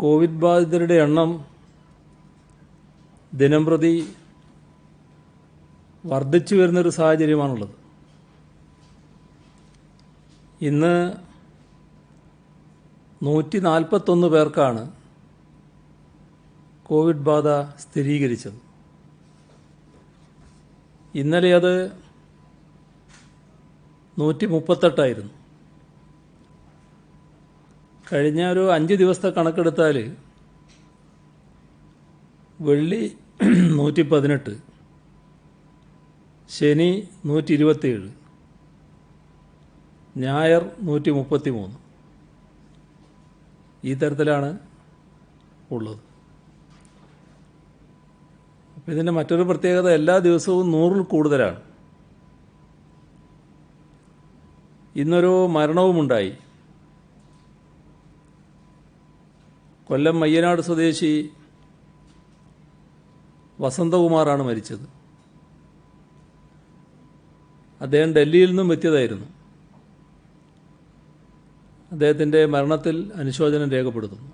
Covid ബാധിതരുടെ എണ്ണം ദിനംപ്രതി വർദ്ധിച്ചു വരുന്നൊരു സാഹചര്യമാണുള്ളത്. ഇന്ന് 141 പേർക്കാണ് കോവിഡ് ബാധ സ്ഥിരീകരിച്ചത്. ഇന്നലെ അത് 138 കഴിഞ്ഞ ഒരു 5 ദിവസത്തെ കണക്കെടുത്താൽ വെള്ളി 118, ശനി 127, ഞായർ 133 ഈ തരത്തിലാണ് ഉള്ളത്. അപ്പോൾ ഇതിൻ്റെ മറ്റൊരു പ്രത്യേകത എല്ലാ ദിവസവും 100-ൽ കൂടുതലാണ്. ഇന്നൊരു മരണവുമുണ്ടായി. കൊല്ലം മയ്യനാട് സ്വദേശി വസന്തകുമാറാണ് മരിച്ചത്. അദ്ദേഹം ഡൽഹിയിൽ നിന്നും എത്തിയതായിരുന്നു. അദ്ദേഹത്തിൻ്റെ മരണത്തിൽ അനുശോചനം രേഖപ്പെടുത്തുന്നു.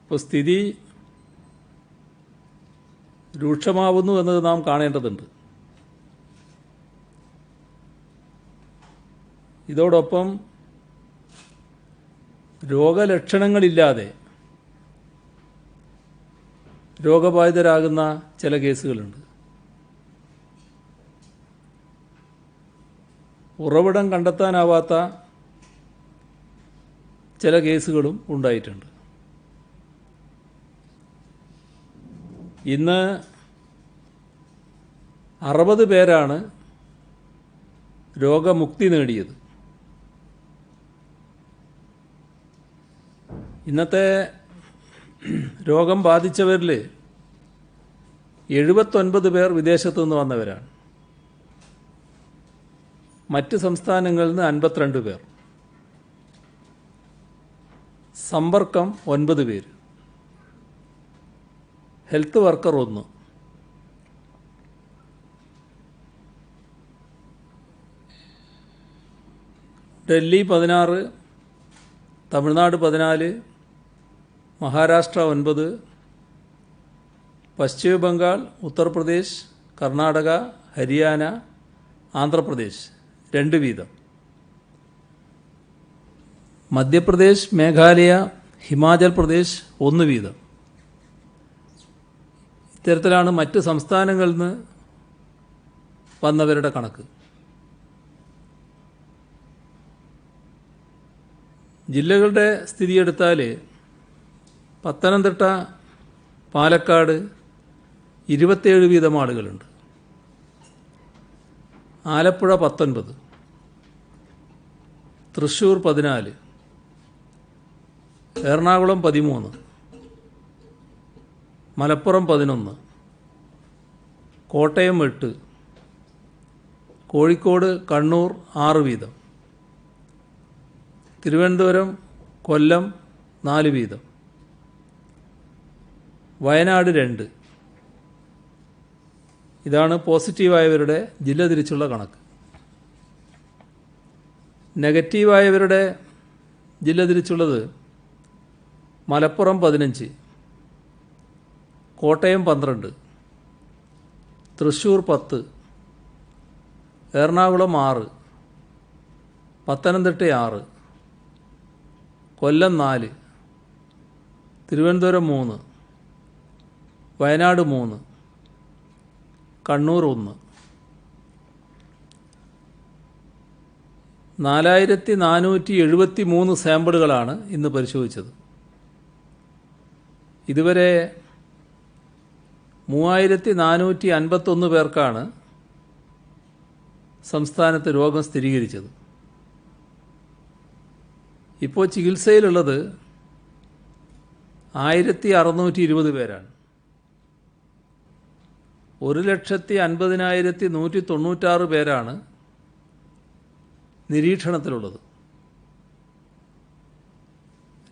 ഇപ്പോൾ സ്ഥിതി രൂക്ഷമാവുന്നു എന്നത് നാം കാണേണ്ടതുണ്ട്. ഇതോടൊപ്പം രോഗലക്ഷണങ്ങളില്ലാതെ രോഗബാധിതരാകുന്ന ചില കേസുകളുണ്ട്. ഉറവിടം കണ്ടെത്താനാവാത്ത ചില കേസുകളും ഉണ്ടായിട്ടുണ്ട്. ഇന്ന് 60 പേരാണ് രോഗമുക്തി നേടിയത്. ഇന്നത്തെ രോഗം ബാധിച്ചവരിൽ 79 പേർ വിദേശത്തു നിന്ന് വന്നവരാണ്. മറ്റ് സംസ്ഥാനങ്ങളിൽ നിന്ന് 52 പേർ. സമ്പർക്കം 9 പേര്. Health worker 1. ഡൽഹി 16, തമിഴ്നാട് 14, മഹാരാഷ്ട്ര 9, പശ്ചിമ ബംഗാൾ, ഉത്തർപ്രദേശ്, കർണാടക, ഹരിയാന, ആന്ധ്രാപ്രദേശ് 2 വീതം. മധ്യപ്രദേശ്, മേഘാലയ, ഹിമാചൽ പ്രദേശ് 1 വീതം. ഇത്തരത്തിലാണ് മറ്റ് സംസ്ഥാനങ്ങളിൽ നിന്ന് വന്നവരുടെ കണക്ക്. ജില്ലകളുടെ സ്ഥിതിയെടുത്താൽ പത്തനംതിട്ട, പാലക്കാട് 27 വീതം ആളുകളുണ്ട്. ആലപ്പുഴ 19, തൃശ്ശൂർ 14, എറണാകുളം 13, മലപ്പുറം 11, കോട്ടയം 8, കോഴിക്കോട്, കണ്ണൂർ 6 വീതം, തിരുവനന്തപുരം, കൊല്ലം 4 വീതം, വയനാട് 2. ഇതാണ് പോസിറ്റീവായവരുടെ ജില്ല തിരിച്ചുള്ള കണക്ക്. നെഗറ്റീവായവരുടെ ജില്ല തിരിച്ചുള്ളത് മലപ്പുറം 15, കോട്ടയം 12, തൃശ്ശൂർ 10, എറണാകുളം 6, പത്തനംതിട്ട 6, കൊല്ലം 4, തിരുവനന്തപുരം 3, വയനാട് 3, കണ്ണൂർ 1. 4473 സാമ്പിളുകളാണ് ഇന്ന് പരിശോധിച്ചത്. ഇതുവരെ 3451 പേർക്കാണ് സംസ്ഥാനത്ത് രോഗം സ്ഥിരീകരിച്ചത്. ഇപ്പോൾ ചികിത്സയിലുള്ളത് 1620 പേരാണ്. 1,50,196 പേരാണ് നിരീക്ഷണത്തിലുള്ളത്.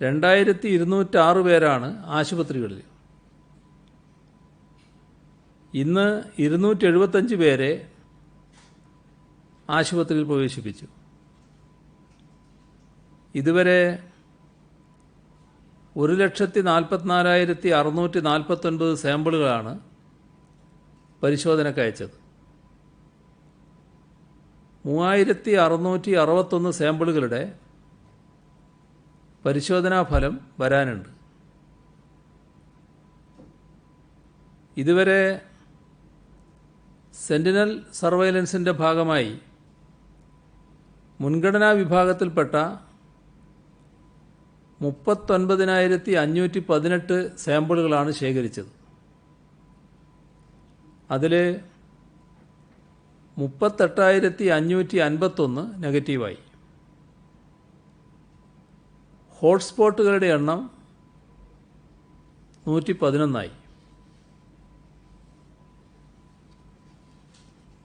2206 പേരാണ് ആശുപത്രികളിൽ. ഇന്ന് 275 പേരെ ആശുപത്രിയിൽ പ്രവേശിപ്പിച്ചു. ഇതുവരെ 1,44,649 സാമ്പിളുകളാണ് പരിശോധനയ്ക്ക് അയച്ചത്. 3,661 സാമ്പിളുകളുടെ പരിശോധനാ ഫലം വരാനുണ്ട്. ഇതുവരെ സെന്റിനൽ സർവൈലൻസിൻ്റെ ഭാഗമായി മുൻഗണനാ വിഭാഗത്തിൽപ്പെട്ട 39,518 സാമ്പിളുകളാണ് ശേഖരിച്ചത്. അതിൽ 38,551 നെഗറ്റീവായി. ഹോട്ട്സ്പോട്ടുകളുടെ എണ്ണം 111ആയി.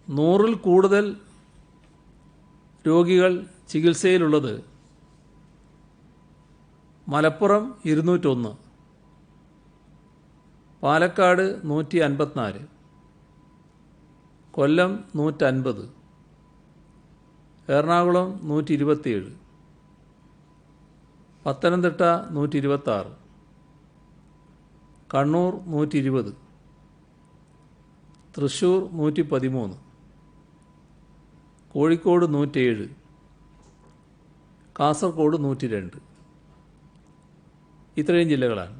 100-ൽ കൂടുതൽ രോഗികൾ ചികിത്സയിലുള്ളത് മലപ്പുറം 201, പാലക്കാട് 154, കൊല്ലം 150, എറണാകുളം 127, പത്തനംതിട്ട 126, കണ്ണൂർ 120, തൃശ്ശൂർ 113, കോഴിക്കോട് 107, കാസർഗോഡ് 102. ഇത്രയും ജില്ലകളാണ്.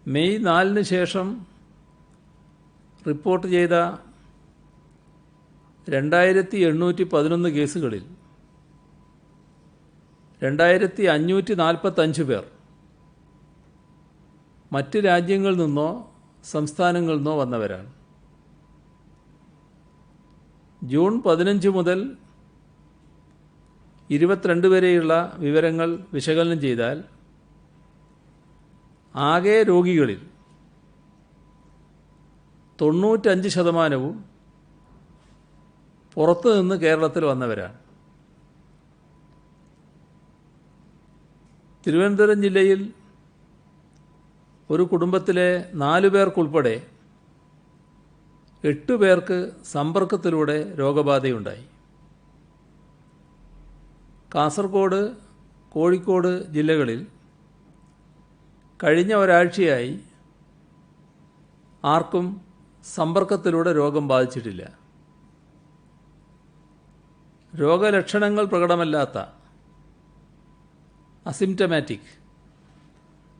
മെയ് 4 ശേഷം റിപ്പോർട്ട് ചെയ്ത 2,811 കേസുകളിൽ 2,545 പേർ മറ്റ് രാജ്യങ്ങളിൽ നിന്നോ സംസ്ഥാനങ്ങളിൽ നിന്നോ വന്നവരാണ്. ജൂൺ 15 മുതൽ 22 വരെയുള്ള വിവരങ്ങൾ വിശകലനം ചെയ്താൽ ആകെ രോഗികളിൽ 95% പുറത്തു നിന്ന് കേരളത്തിൽ വന്നവരാണ്. തിരുവനന്തപുരം ജില്ലയിൽ ഒരു കുടുംബത്തിലെ 4 പേർക്കുൾപ്പെടെ 8 പേർക്ക് സമ്പർക്കത്തിലൂടെ രോഗബാധയുണ്ടായി. കാസർഗോഡ്, കോഴിക്കോട് ജില്ലകളിൽ കഴിഞ്ഞ ഒരാഴ്ചയായി ആർക്കും സമ്പർക്കത്തിലൂടെ രോഗം ബാധിച്ചിട്ടില്ല. രോഗലക്ഷണങ്ങൾ പ്രകടമല്ലാത്ത അസിംറ്റമാറ്റിക്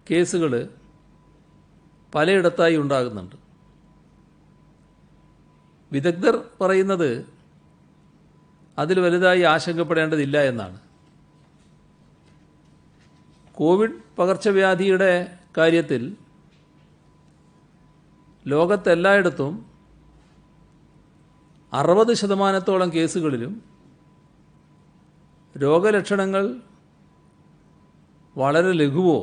കേസുകൾ പലയിടത്തായി ഉണ്ടാകുന്നുണ്ട്. വിദഗ്ധർ പറയുന്നത് അതിൽ വലുതായി ആശങ്കപ്പെടേണ്ടതില്ല എന്നാണ്. കോവിഡ് പകർച്ചവ്യാധിയുടെ കാര്യത്തിൽ ലോകത്തെല്ലായിടത്തും 60% കേസുകളിലും രോഗലക്ഷണങ്ങൾ വളരെ ലഘുവോ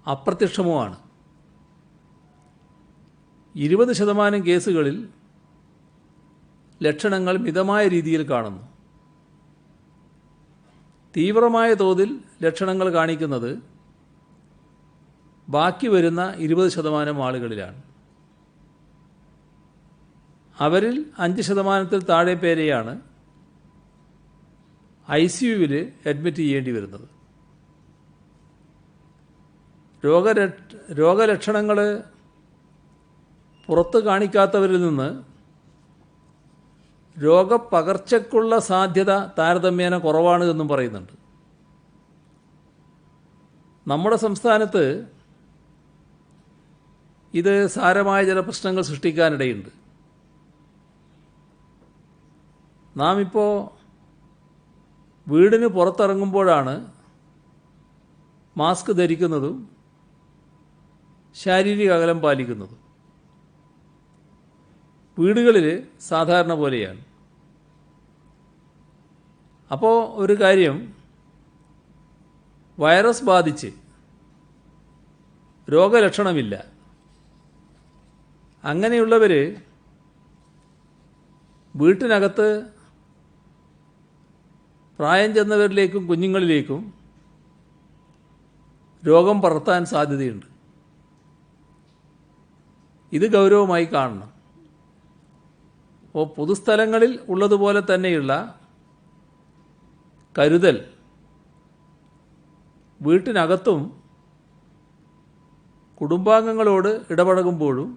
അപ്രത്യക്ഷമോ ആണ്. 20% കേസുകളിൽ ലക്ഷണങ്ങൾ മിതമായ രീതിയിൽ കാണുന്നു. തീവ്രമായ തോതിൽ ലക്ഷണങ്ങൾ കാണിക്കുന്നത് ബാക്കി വരുന്ന 20% ആളുകളിലാണ്. അവരിൽ 5%-ൽ താഴെ പേരെയാണ് ICUവിൽ അഡ്മിറ്റ് ചെയ്യേണ്ടി വരുന്നത്. രോഗലക്ഷണങ്ങൾ പുറത്ത് കാണിക്കാത്തവരിൽ നിന്ന് രോഗപകർച്ചയ്ക്കുള്ള സാധ്യത താരതമ്യേന കുറവാണ് എന്നും പറയുന്നുണ്ട്. നമ്മുടെ സംസ്ഥാനത്ത് ഇത് സാരമായ ചില പ്രശ്നങ്ങൾ സൃഷ്ടിക്കാനിടയുണ്ട്. നാം ഇപ്പോൾ വീടിന് പുറത്തിറങ്ങുമ്പോഴാണ് മാസ്ക് ധരിക്കുന്നതും ശാരീരിക അകലം പാലിക്കുന്നതും. വീടുകളിൽ സാധാരണ പോലെയാണ്. അപ്പോൾ ഒരു കാര്യം, വൈറസ് ബാധിച്ച് രോഗലക്ഷണമില്ല, അങ്ങനെയുള്ളവർ വീട്ടിനകത്ത് പ്രായം ചെന്നവരിലേക്കും കുഞ്ഞുങ്ങളിലേക്കും രോഗം പടർത്താൻ സാധ്യതയുണ്ട്. ഇത് ഗൗരവമായി കാണണം. അപ്പോൾ പൊതുസ്ഥലങ്ങളിൽ ഉള്ളതുപോലെ തന്നെയുള്ള കരുതൽ വീട്ടിനകത്തും കുടുംബാംഗങ്ങളോട് ഇടപഴകുമ്പോഴും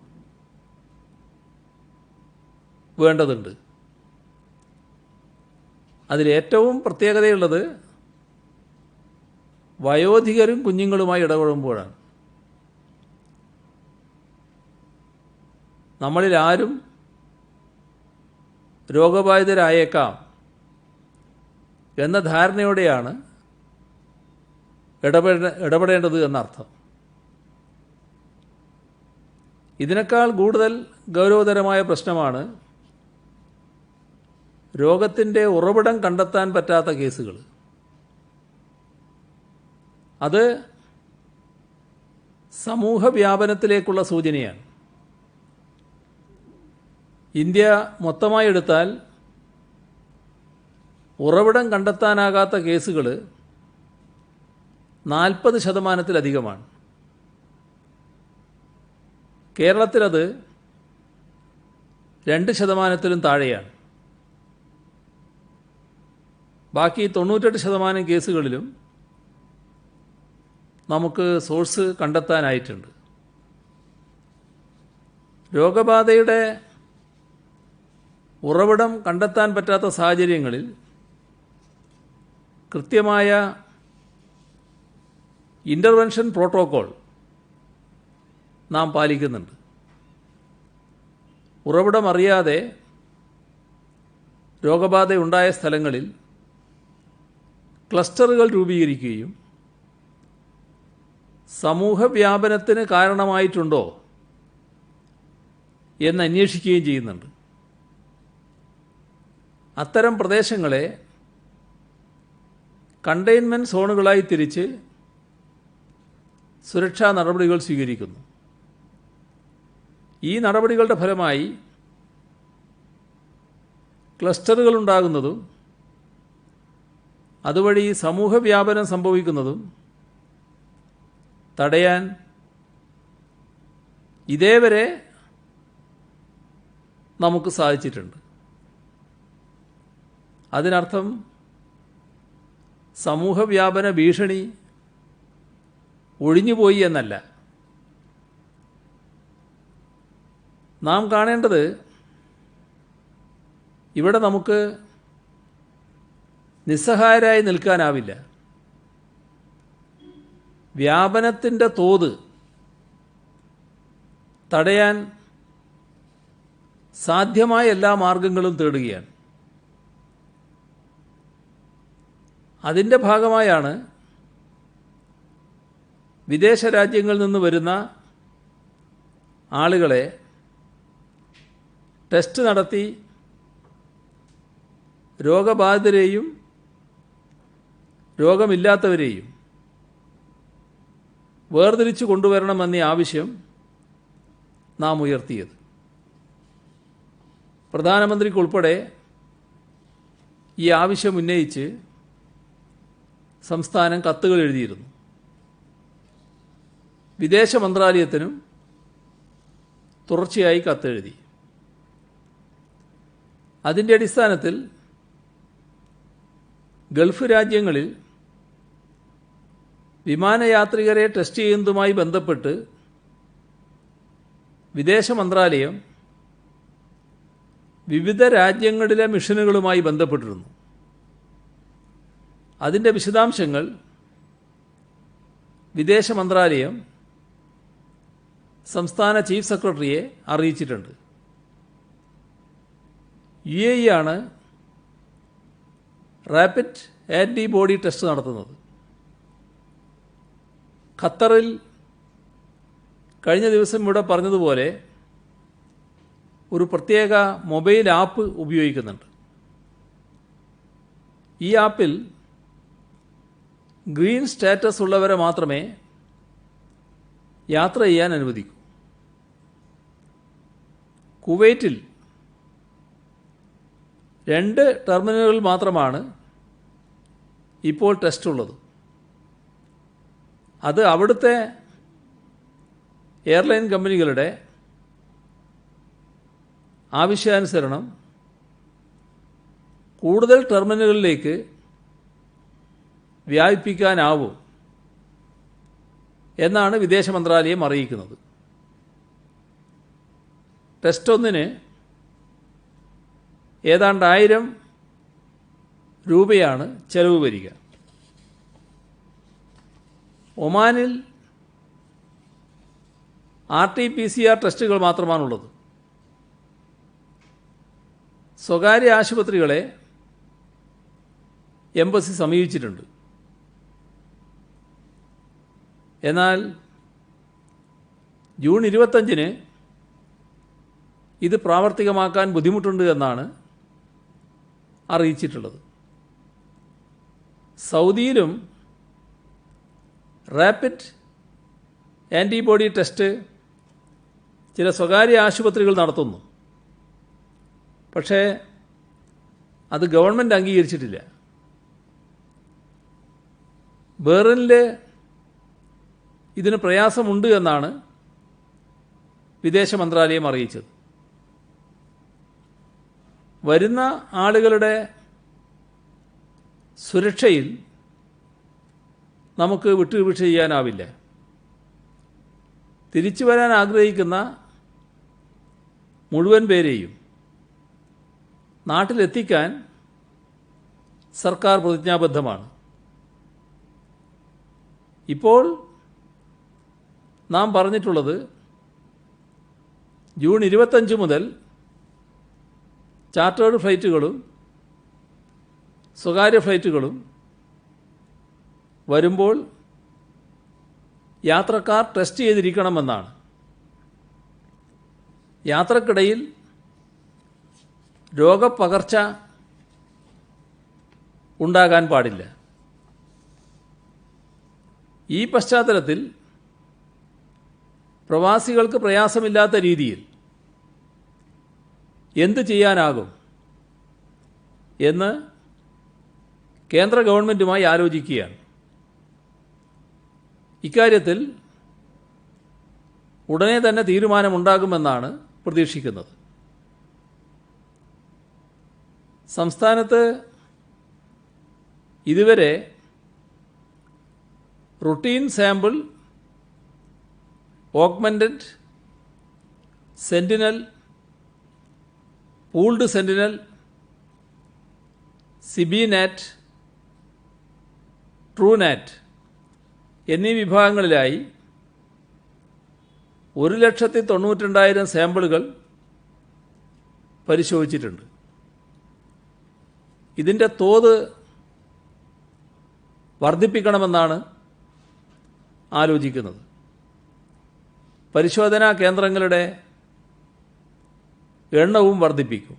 വേണ്ടതുണ്ട്. അതിലേറ്റവും പ്രത്യേകതയുള്ളത് വയോധികരും കുഞ്ഞുങ്ങളുമായി ഇടപെടുമ്പോഴാണ്. നമ്മളിൽ ആരും രോഗബാധിതരായേക്കാം എന്ന ധാരണയോടെയാണ് ഇടപെടേണ്ടത് എന്നർത്ഥം. ഇതിനേക്കാൾ കൂടുതൽ ഗൗരവതരമായ പ്രശ്നമാണ് രോഗത്തിൻ്റെ ഉറവിടം കണ്ടെത്താൻ പറ്റാത്ത കേസുകൾ. അത് സമൂഹ വ്യാപനത്തിലേക്കുള്ള സൂചനയാണ്. ഇന്ത്യ മൊത്തമായി എടുത്താൽ ഉറവിടം കണ്ടെത്താനാകാത്ത കേസുകൾ 40%-ലധികമാണ്. കേരളത്തിലത് 2%-ലും താഴെയാണ്. ബാക്കി 98% കേസുകളിലും നമുക്ക് സോഴ്സ് കണ്ടെത്താനായിട്ടുണ്ട്. രോഗബാധയുടെ ഉറവിടം കണ്ടെത്താൻ പറ്റാത്ത സാഹചര്യങ്ങളിൽ കൃത്യമായ ഇൻ്റർവെൻഷൻ പ്രോട്ടോക്കോൾ നാം പാലിക്കുന്നുണ്ട്. ഉറവിടം അറിയാതെ രോഗബാധയുണ്ടായ സ്ഥലങ്ങളിൽ ക്ലസ്റ്ററുകൾ രൂപീകരിക്കുകയും സമൂഹ വ്യാപനത്തിന് കാരണമായിട്ടുണ്ടോ എന്ന് അന്വേഷിക്കുകയും ചെയ്യുന്നുണ്ട്. അത്തരം പ്രദേശങ്ങളെ കണ്ടെയ്ൻമെൻറ്റ് സോണുകളായി തിരിച്ച് സുരക്ഷാ നടപടികൾ സ്വീകരിക്കുന്നു. ഈ നടപടികളുടെ ഫലമായി ക്ലസ്റ്ററുകൾ ഉണ്ടാകുന്നതും അതുവഴി സമൂഹ വ്യാപനം സംഭവിക്കുന്നതും തടയാൻ ഇതേവരെ നമുക്ക് സാധിച്ചിട്ടുണ്ട്. അതിനർത്ഥം സമൂഹ വ്യാപന ഭീഷണി ഒഴിഞ്ഞുപോയി എന്നല്ല. നാം കാണേണ്ടത് ഇവിടെ നമുക്ക് നിസ്സഹായരായി നിൽക്കാനാവില്ല. വ്യാപനത്തിൻ്റെ തോത് തടയാൻ സാധ്യമായ എല്ലാ മാർഗങ്ങളും തേടുകയാണ്. അതിൻ്റെ ഭാഗമായാണ് വിദേശ രാജ്യങ്ങളിൽ നിന്ന് വരുന്ന ആളുകളെ ടെസ്റ്റ് നടത്തി രോഗബാധിതരെയും രോഗമില്ലാത്തവരെയും വേർതിരിച്ചു കൊണ്ടുവരണമെന്ന ആവശ്യം നാം ഉയർത്തിയത്. പ്രധാനമന്ത്രിക്കുൾപ്പെടെ ഈ ആവശ്യം ഉന്നയിച്ച് സംസ്ഥാനം കത്തുകൾ എഴുതിയിരുന്നു. വിദേശ മന്ത്രാലയത്തിനും തുടർച്ചയായി കത്തെഴുതി. അതിൻ്റെ അടിസ്ഥാനത്തിൽ ഗൾഫ് രാജ്യങ്ങളിൽ വിമാനയാത്രികരെ ടെസ്റ്റ് ചെയ്യുന്നതുമായി ബന്ധപ്പെട്ട് വിദേശ മന്ത്രാലയം വിവിധ രാജ്യങ്ങളിലെ മിഷനുകളുമായി ബന്ധപ്പെട്ടിരുന്നു. അതിൻ്റെ വിശദാംശങ്ങൾ വിദേശ മന്ത്രാലയം സംസ്ഥാന ചീഫ് സെക്രട്ടറിയെ അറിയിച്ചിട്ടുണ്ട്. UAE ആണ് റാപ്പിഡ് ആൻറ്റിബോഡി ടെസ്റ്റ് നടത്തുന്നത്. ഖത്തറിൽ കഴിഞ്ഞ ദിവസം ഇവിടെ പറഞ്ഞതുപോലെ ഒരു പ്രത്യേക മൊബൈൽ ആപ്പ് ഉപയോഗിക്കുന്നുണ്ട്. ഈ ആപ്പിൽ ഗ്രീൻ സ്റ്റാറ്റസ് ഉള്ളവരെ മാത്രമേ യാത്ര ചെയ്യാൻ അനുവദിക്കൂ. കുവൈറ്റിൽ 2 ടെർമിനലുകൾ മാത്രമാണ് ഇപ്പോൾ ടെസ്റ്റ് ഉള്ളത്. അത് അവിടുത്തെ എയർലൈൻ കമ്പനികളുടെ ആവശ്യാനുസരണം കൂടുതൽ ടെർമിനലുകളിലേക്ക് വ്യാപിപ്പിക്കാനാവും എന്നാണ് വിദേശ മന്ത്രാലയം അറിയിക്കുന്നത്. ടെസ്റ്റ് ഒന്നിന് ഏതാണ്ട് 1000 രൂപയാണ് ചെലവ് വരിക. ഒമാനിൽ RT-PCR ടെസ്റ്റുകൾ മാത്രമാണുള്ളത്. സ്വകാര്യ ആശുപത്രികളെ എംബസി സമീപിച്ചിട്ടുണ്ട്. എന്നാൽ ജൂൺ 25-ന് ഇത് പ്രാവർത്തികമാക്കാൻ ബുദ്ധിമുട്ടുണ്ട് എന്നാണ് അറിയിച്ചിട്ടുള്ളത്. സൗദിയിലും റാപ്പിഡ് ആൻറ്റിബോഡി ടെസ്റ്റ് ചില സ്വകാര്യ ആശുപത്രികൾ നടത്തുന്നു. പക്ഷേ അത് ഗവൺമെൻറ് അംഗീകരിച്ചിട്ടില്ല. ബെറിനിൽ ഇതിന് പ്രയാസമുണ്ട് എന്നാണ് വിദേശ മന്ത്രാലയം അറിയിച്ചത്. വരുന്ന ആളുകളുടെ സുരക്ഷയിൽ നമുക്ക് വിട്ടുവീഴ്ച ചെയ്യാനാവില്ല. തിരിച്ചു വരാൻ ആഗ്രഹിക്കുന്ന മുഴുവൻ പേരെയും നാട്ടിലെത്തിക്കാൻ സർക്കാർ പ്രതിജ്ഞാബദ്ധമാണ്. ഇപ്പോൾ നാം പറഞ്ഞിട്ടുള്ളത് ജൂൺ 25 മുതൽ ചാർട്ടേഡ് ഫ്ലൈറ്റുകളും സ്വകാര്യ ഫ്ലൈറ്റുകളും വരുമ്പോൾ യാത്രക്കാർ ടെസ്റ്റ് ചെയ്തിരിക്കണമെന്നാണ്. യാത്രക്കിടയിൽ രോഗപ്പകർച്ച ഉണ്ടാകാൻ പാടില്ല. ഈ പശ്ചാത്തലത്തിൽ പ്രവാസികൾക്ക് പ്രയാസമില്ലാത്ത രീതിയിൽ എന്ത് ചെയ്യാനാകും എന്ന് കേന്ദ്ര ഗവൺമെൻറ്റുമായി ആലോചിക്കുകയാണ്. ഇക്കാര്യത്തിൽ ഉടനെ തന്നെ തീരുമാനമുണ്ടാകുമെന്നാണ് പ്രതീക്ഷിക്കുന്നത്. സംസ്ഥാനത്ത് ഇതുവരെ routine sample, augmented, Sentinel, pooled Sentinel, CBNAAT, Truenat എന്നീ വിഭാഗങ്ങളിലായി 1,92,000 സാമ്പിളുകൾ പരിശോധിച്ചിട്ടുണ്ട്. ഇതിൻ്റെ തോത് വർദ്ധിപ്പിക്കണമെന്നാണ് ആലോചിക്കുന്നത്. പരിശോധനാ കേന്ദ്രങ്ങളുടെ എണ്ണവും വർദ്ധിപ്പിക്കും.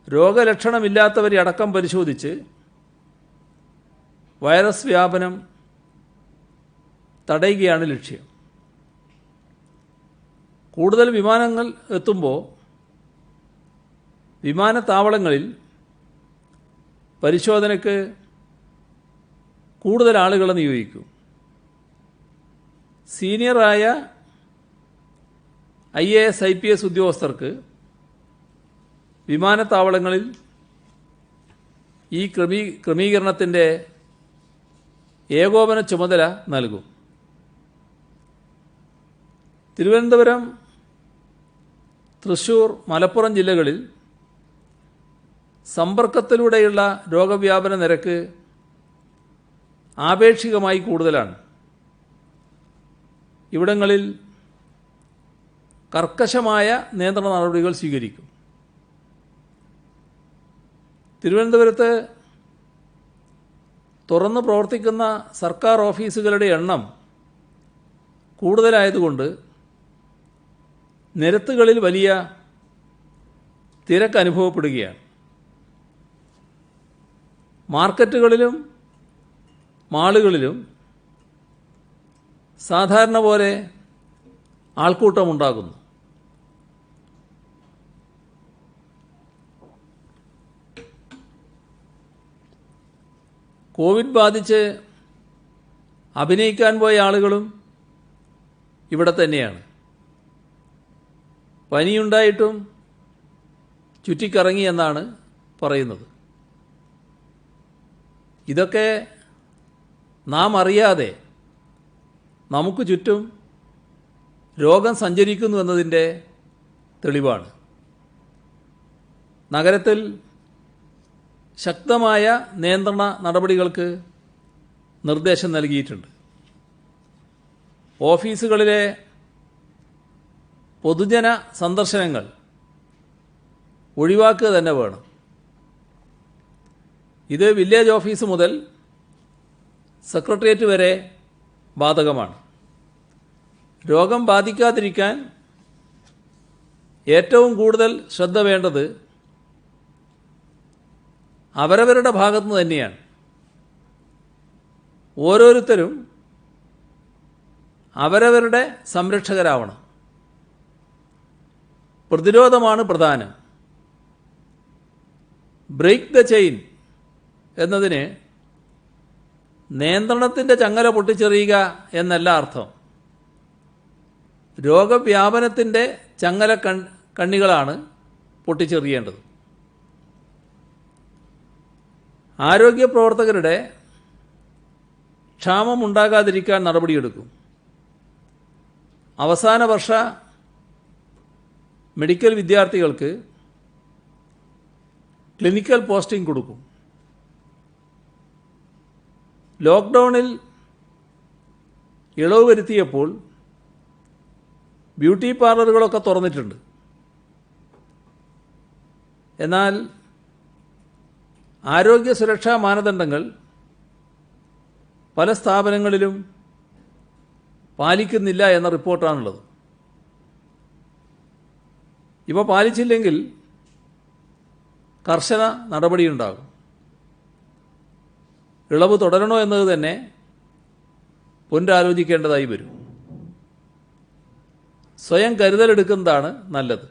രോഗലക്ഷണമില്ലാത്തവരെ അടക്കം പരിശോധിച്ച് വൈറസ് വ്യാപനം തടയുകയാണ് ലക്ഷ്യം. കൂടുതൽ വിമാനങ്ങൾ എത്തുമ്പോൾ വിമാനത്താവളങ്ങളിൽ പരിശോധനയ്ക്ക് കൂടുതൽ ആളുകളെ നിയോഗിക്കും. സീനിയറായ IAS IPS ഉദ്യോഗസ്ഥർക്ക് വിമാനത്താവളങ്ങളിൽ ഈ ക്രമീകരണത്തിൻ്റെ ഏകോപന ചുമതല നൽകും. തിരുവനന്തപുരം, തൃശ്ശൂർ, മലപ്പുറം ജില്ലകളിൽ സമ്പർക്കത്തിലൂടെയുള്ള രോഗവ്യാപന നിരക്ക് ആപേക്ഷികമായി കൂടുതലാണ്. ഇവിടങ്ങളിൽ കർക്കശമായ നിയന്ത്രണ നടപടികൾ സ്വീകരിക്കും. തിരുവനന്തപുരത്ത് തുറന്നു പ്രവർത്തിക്കുന്ന സർക്കാർ ഓഫീസുകളുടെ എണ്ണം കൂടുതലായതുകൊണ്ട് നിരത്തുകളിൽ വലിയ തിരക്ക് അനുഭവപ്പെടുകയാണ്. മാർക്കറ്റുകളിലും മാളുകളിലും സാധാരണ പോലെ ആൾക്കൂട്ടമുണ്ടാകുന്നു. കോവിഡ് ബാധിച്ച് അഭിനയിക്കാൻ പോയ ആളുകളും ഇവിടെ തന്നെയാണ്. പനിയുണ്ടായിട്ടും ചുറ്റിക്കറങ്ങി എന്നാണ് പറയുന്നത്. ഇതൊക്കെ നാം അറിയാതെ നമുക്ക് ചുറ്റും രോഗം സഞ്ചരിക്കുന്നു എന്നതിൻ്റെ തെളിവാണ്. നഗരത്തിൽ ശക്തമായ നിയന്ത്രണ നടപടികൾക്ക് നിർദ്ദേശം നൽകിയിട്ടുണ്ട്. ഓഫീസുകളിലെ പൊതുജന സന്ദർശനങ്ങൾ ഒഴിവാക്കുക തന്നെ വേണം. ഇത് വില്ലേജ് ഓഫീസ് മുതൽ സെക്രട്ടേറിയറ്റ് വരെ ബാധകമാണ്. രോഗം ബാധിക്കാതിരിക്കാൻ ഏറ്റവും കൂടുതൽ ശ്രദ്ധ വേണ്ടത് അവരവരുടെ ഭാഗത്തുനിന്ന് തന്നെയാണ്. ഓരോരുത്തരും അവരവരുടെ സംരക്ഷകരാവണം. പ്രതിരോധമാണ് പ്രധാനം. ബ്രേക്ക് ദ ചെയിൻ എന്നതിന് നിയന്ത്രണത്തിൻ്റെ ചങ്ങല പൊട്ടിച്ചെറിയുക എന്നല്ല അർത്ഥം. രോഗവ്യാപനത്തിൻ്റെ ചങ്ങല കണ്ണികളാണ് പൊട്ടിച്ചെറിയേണ്ടത്. ആരോഗ്യ പ്രവർത്തകരുടെ ക്ഷാമം ഉണ്ടാകാതിരിക്കാൻ നടപടിയെടുക്കും. അവസാന വർഷ മെഡിക്കൽ വിദ്യാർത്ഥികൾക്ക് ക്ലിനിക്കൽ പോസ്റ്റിംഗ് കൊടുക്കും. ലോക്ക്ഡൗണിൽ ഇളവ് വരുത്തിയപ്പോൾ ബ്യൂട്ടി പാർലറുകളൊക്കെ തുറന്നിട്ടുണ്ട്. എന്നാൽ ആരോഗ്യ സുരക്ഷാ മാനദണ്ഡങ്ങൾ പല സ്ഥാപനങ്ങളിലും പാലിക്കുന്നില്ല എന്ന റിപ്പോർട്ടാണുള്ളത്. ഇവ പാലിച്ചില്ലെങ്കിൽ കർശന നടപടിയുണ്ടാകും. ഇളവ് തുടരണോ എന്നത് തന്നെ പുനരാലോചിക്കേണ്ടതായി വരും. സ്വയം കരുതലെടുക്കുന്നതാണ് നല്ലത്.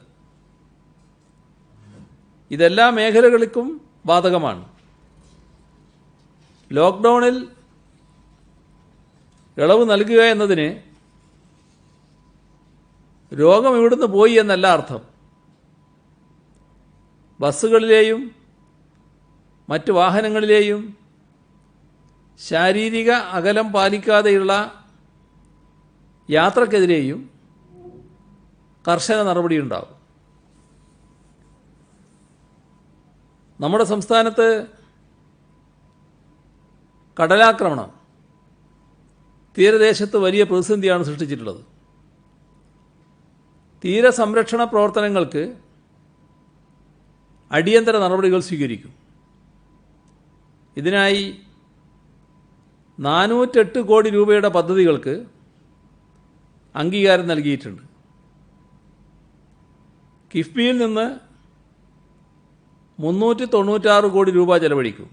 ഇതെല്ലാ മേഖലകൾക്കും ബാധകമാണ്. ലോക്ക്ഡൗണിൽ ഇളവ് നൽകുക എന്നതിന് രോഗം ഇവിടുന്ന് പോയി എന്നല്ല അർത്ഥം. ബസ്സുകളിലെയും മറ്റ് വാഹനങ്ങളിലെയും ശാരീരിക അകലം പാലിക്കാതെയുള്ള യാത്രക്കെതിരെയും കർശന നടപടിയുണ്ടാകും. നമ്മുടെ സംസ്ഥാനത്ത് കടലാക്രമണം തീരദേശത്ത് വലിയ പ്രതിസന്ധിയാണ് സൃഷ്ടിച്ചിട്ടുള്ളത്. തീരസംരക്ഷണ പ്രവർത്തനങ്ങൾക്ക് അടിയന്തര നടപടികൾ സ്വീകരിക്കും. ഇതിനായി 408 കോടി രൂപയുടെ പദ്ധതികൾക്ക് അംഗീകാരം നൽകിയിട്ടുണ്ട്. കിഫ്ബിയിൽ നിന്ന് 396 കോടി രൂപ ചെലവഴിക്കും.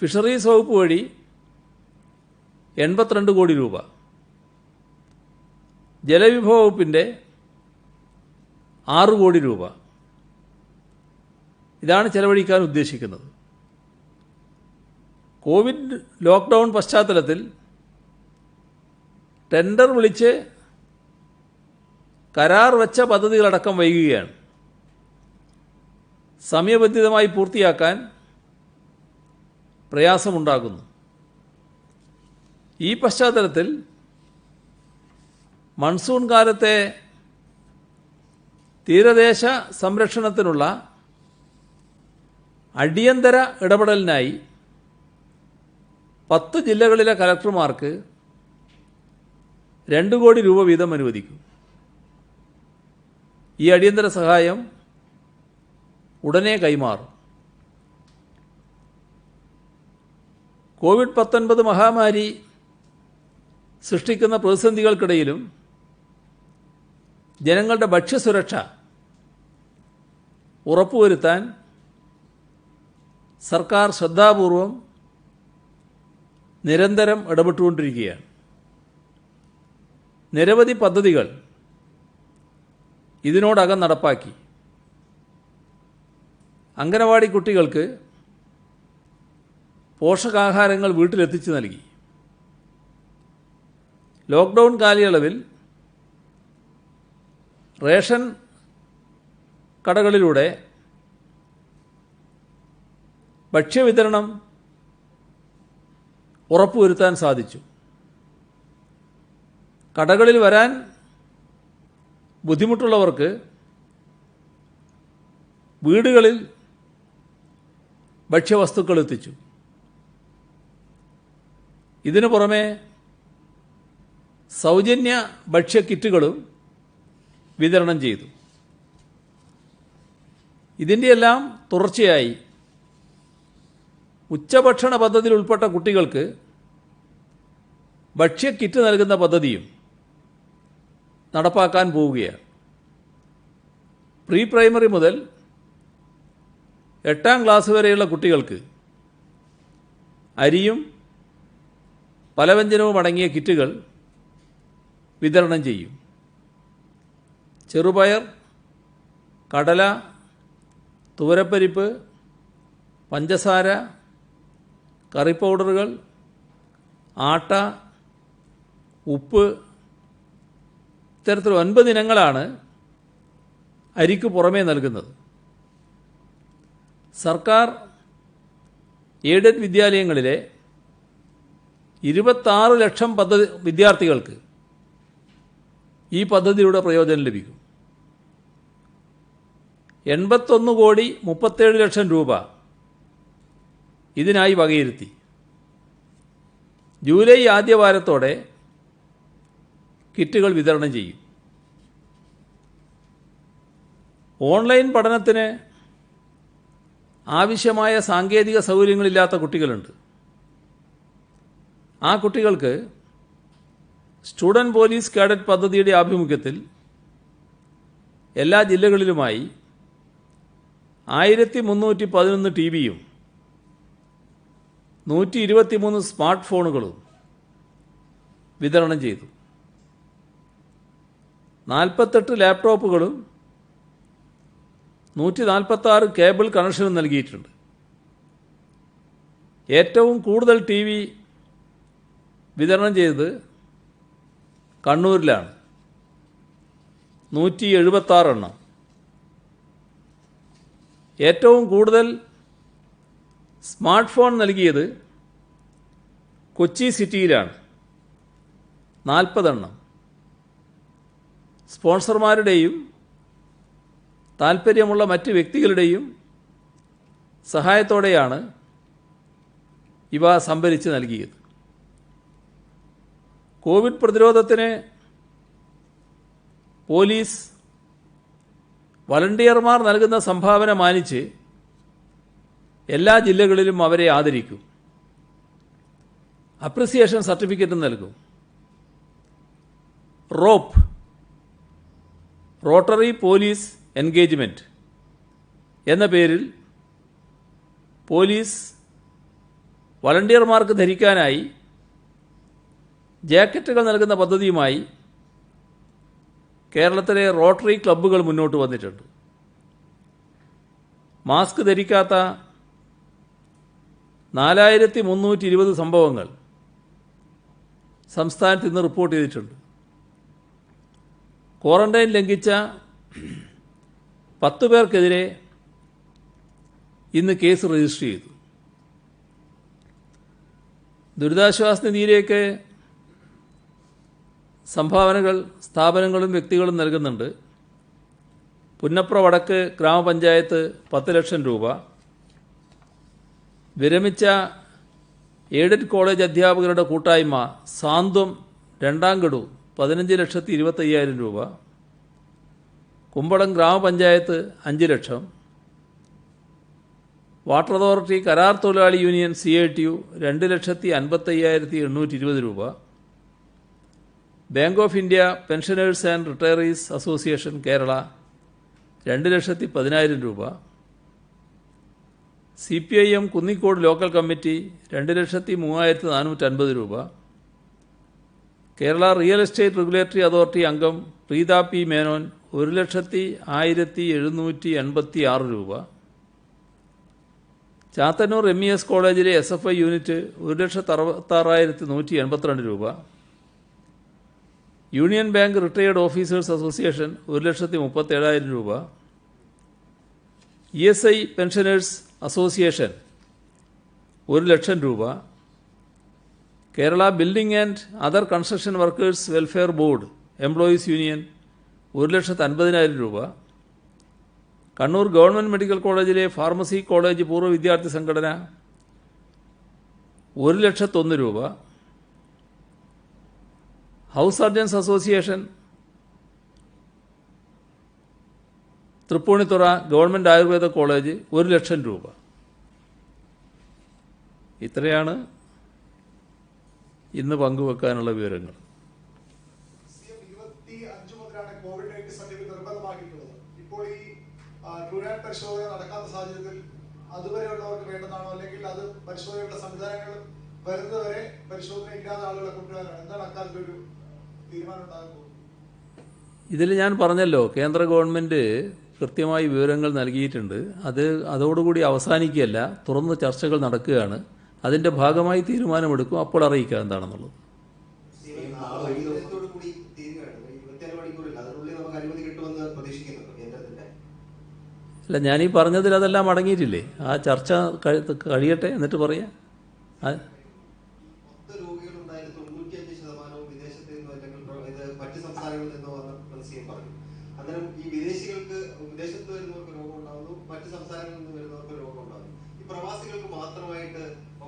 ഫിഷറീസ് വകുപ്പ് വഴി 82 കോടി രൂപ, ജലവിഭവ വകുപ്പിൻ്റെ 6 കോടി രൂപ ഇതാണ് ചെലവഴിക്കാൻ ഉദ്ദേശിക്കുന്നത്. കോവിഡ് ലോക്ക്ഡൗൺ പശ്ചാത്തലത്തിൽ ടെൻഡർ വിളിച്ച് കരാർ വെച്ച പദ്ധതികളടക്കം വൈകുകയാണ്. സമയബന്ധിതമായി പൂർത്തിയാക്കാൻ പ്രയാസമുണ്ടാകുന്നു. ഈ പശ്ചാത്തലത്തിൽ മൺസൂൺ കാലത്തെ തീരദേശ സംരക്ഷണത്തിനുള്ള അടിയന്തര ഇടപെടലിനായി 10 ജില്ലകളിലെ കലക്ടർമാർക്ക് 2 കോടി രൂപ വീതം അനുവദിക്കും. ഈ അടിയന്തര സഹായം ഉടനെ കൈമാറും. കോവിഡ്-19 മഹാമാരി സൃഷ്ടിക്കുന്ന പ്രതിസന്ധികൾക്കിടയിലും ജനങ്ങളുടെ ഭക്ഷ്യസുരക്ഷ ഉറപ്പുവരുത്താൻ സർക്കാർ ശ്രദ്ധാപൂർവം നിരന്തരം ഇടപെട്ടുകൊണ്ടിരിക്കുകയാണ്. നിരവധി പദ്ധതികൾ ഇതിനോടകം നടപ്പാക്കി. അംഗനവാടി കുട്ടികൾക്ക് പോഷകാഹാരങ്ങൾ വീട്ടിലെത്തിച്ചു നൽകി. ലോക്ക്ഡൗൺ കാലയളവിൽ റേഷൻ കടകളിലൂടെ ഭക്ഷ്യവിതരണം ഉറപ്പുവരുത്താൻ സാധിച്ചു. കടകളിൽ വരാൻ ബുദ്ധിമുട്ടുള്ളവർക്ക് വീടുകളിൽ ഭക്ഷ്യവസ്തുക്കൾ എത്തിച്ചു. ഇതിനു പുറമെ സൗജന്യ ഭക്ഷ്യക്കിറ്റുകളും വിതരണം ചെയ്തു. ഇതിൻ്റെയെല്ലാം തുടർച്ചയായി ഉച്ചഭക്ഷണ പദ്ധതിയിൽ ഉൾപ്പെട്ട കുട്ടികൾക്ക് ഭക്ഷ്യക്കിറ്റ് നൽകുന്ന പദ്ധതിയും നടപ്പാക്കാൻ പോവുകയാണ്. പ്രീ പ്രൈമറി മുതൽ 8ാം ക്ലാസ് വരെയുള്ള കുട്ടികൾക്ക് അരിയും പലവ്യഞ്ജനവും അടങ്ങിയ കിറ്റുകൾ വിതരണം ചെയ്യും. ചെറുപയർ, കടല, തുവരപ്പരിപ്പ്, പഞ്ചസാര, കറി പൗഡറുകൾ, ആട്ട, ഉപ്പ്, ഇത്തരത്തിൽ 9 ഇനങ്ങളാണ് അരിക്ക് പുറമേ നൽകുന്നത്. സർക്കാർ എയ്ഡഡ് വിദ്യാലയങ്ങളിലെ 26 ലക്ഷം വിദ്യാർത്ഥികൾക്ക് ഈ പദ്ധതിയുടെ പ്രയോജനം ലഭിക്കും. 81,37,00,000 രൂപ ഇതിനായി വകയിരുത്തി. ജൂലൈ ആദ്യവാരത്തോടെ കിറ്റുകൾ വിതരണം ചെയ്യും. ഓൺലൈൻ പഠനത്തിന് ആവശ്യമായ സാങ്കേതിക സൗകര്യങ്ങളില്ലാത്ത കുട്ടികളുണ്ട്. ആ കുട്ടികൾക്ക് സ്റ്റുഡൻറ് പോലീസ് കാഡറ്റ് പദ്ധതിയുടെ ആഭിമുഖ്യത്തിൽ എല്ലാ ജില്ലകളിലുമായി 1311 ടിവിയും 123 സ്മാർട്ട് ഫോണുകളും വിതരണം ചെയ്തു. 48 ലാപ്ടോപ്പുകളും 146 കേബിൾ കണക്ഷനും നൽകിയിട്ടുണ്ട്. ഏറ്റവും കൂടുതൽ ടി വി വിതരണം ചെയ്തത് കണ്ണൂരിലാണ്, 176 എണ്ണം. ഏറ്റവും കൂടുതൽ സ്മാർട്ട് ഫോൺ നൽകിയത് കൊച്ചി സിറ്റിയിലാണ്, 40 എണ്ണം. സ്പോൺസർമാരുടെയും താൽപ്പര്യമുള്ള മറ്റ് വ്യക്തികളുടെയും സഹായത്തോടെയാണ് ഇവ സംഭരിച്ച് നൽകിയത്. കോവിഡ് പ്രതിരോധത്തിന് പോലീസ് വളണ്ടിയർമാർ നൽകുന്ന സംഭാവന മാനിച്ച് എല്ലാ ജില്ലകളിലും അവരെ ആദരിക്കും. അപ്രിസിയേഷൻ സർട്ടിഫിക്കറ്റ് നൽകും. റോപ്പ്, റോട്ടറി പോലീസ് എൻഗേജ്മെൻറ്റ് എന്ന പേരിൽ പോലീസ് വളണ്ടിയർമാർക്ക് ധരിക്കാനായി ജാക്കറ്റുകൾ നൽകുന്ന പദ്ധതിയുമായി കേരളത്തിലെ റോട്ടറി ക്ലബ്ബുകൾ മുന്നോട്ട് വന്നിട്ടുണ്ട്. മാസ്ക് ധരിക്കാത്ത 4320 സംഭവങ്ങൾ സംസ്ഥാനത്ത് ഇന്ന് റിപ്പോർട്ട് ചെയ്തിട്ടുണ്ട്. ക്വാറന്റൈൻ ലംഘിച്ച 10 പേർക്കെതിരെ ഇന്ന് കേസ് രജിസ്റ്റർ ചെയ്തു. ദുരിതാശ്വാസ നിധിയിലേക്ക് സംഭാവനകൾ സ്ഥാപനങ്ങളും വ്യക്തികളും നൽകുന്നുണ്ട്. പുന്നപ്ര വടക്ക് ഗ്രാമപഞ്ചായത്ത് 10 ലക്ഷം രൂപ, വിരമിച്ച എയ്ഡഡ് കോളേജ് അധ്യാപകരുടെ കൂട്ടായ്മ സാന്ത്വം 2ാം ഗഡു 15,25,000 രൂപ, കുമ്പളം ഗ്രാമപഞ്ചായത്ത് 5 ലക്ഷം, വാട്ടർ അതോറിറ്റി കരാർ തൊഴിലാളി യൂണിയൻ CITU 2,55,820 രൂപ, bank of India pensioners and retirees association Kerala 2,10,000 രൂപ, CPIM കുന്നിക്കോട് ലോക്കൽ കമ്മിറ്റി 2,03,450 രൂപ, Kerala real estate regulatory authority അംഗം പ്രീത P. മേനോൻ 1,01,786 രൂപ, ചാത്തന്നൂർ MES കോളേജിലെ SFI യൂണിറ്റ് 1,66,182 രൂപ, union bank retired officers association 1,37,000 രൂപ, ESI പെൻഷനേഴ്സ് അസോസിയേഷൻ 1,00,000 രൂപ. Kerala building and other construction workers welfare board employees union 1,50,000 രൂപ. Kannur government medical കോളേജിലെ ഫാർമസി കോളേജ് പൂർവ്വ വിദ്യാർത്ഥി സംഘടന 1,01,000 രൂപ. House surgeons association Tripunithura government Ayurveda college 1,00,000 രൂപ. ഇത്രയാണ് ഇന്ന് പങ്കുവെക്കാനുള്ള വിവരങ്ങൾ. ഇപ്പോൾ ഈ ട്രൂനാറ്റ് പരിശോധന നടക്കാത്ത സാഹചര്യത്തിൽ അതുവരെയുള്ളവർക്ക് വേണ്ടതാണോ, അല്ലെങ്കിൽ അത് പരിശോധനയുള്ള സംവിധാനങ്ങൾ വരുന്നവരെ പരിശോധന ഇല്ലാത്ത ആളുകളെ കൊണ്ടുവരാനാണ്? എന്താണ് അക്കാലത്തൊരു തീരുമാനം ഉണ്ടാകുന്നത്? ഇതിൽ ഞാൻ പറഞ്ഞല്ലോ, കേന്ദ്ര ഗവൺമെൻറ് കൃത്യമായി വിവരങ്ങൾ നൽകിയിട്ടുണ്ട്. അതോടുകൂടി അവസാനിക്കുകയല്ല, തുറന്ന് ചർച്ചകൾ നടക്കുകയാണ്. അതിൻ്റെ ഭാഗമായി തീരുമാനമെടുക്കും. അപ്പോൾ അറിയിക്കുക എന്താണെന്നുള്ളത്. അല്ല, ഞാനീ പറഞ്ഞതിൽ അതെല്ലാം അടങ്ങിയിട്ടില്ലേ? ആ ചർച്ച കഴിയട്ടെ, എന്നിട്ട് പറയാം. പ്രവാസികൾക്ക് മാത്രമായിട്ട്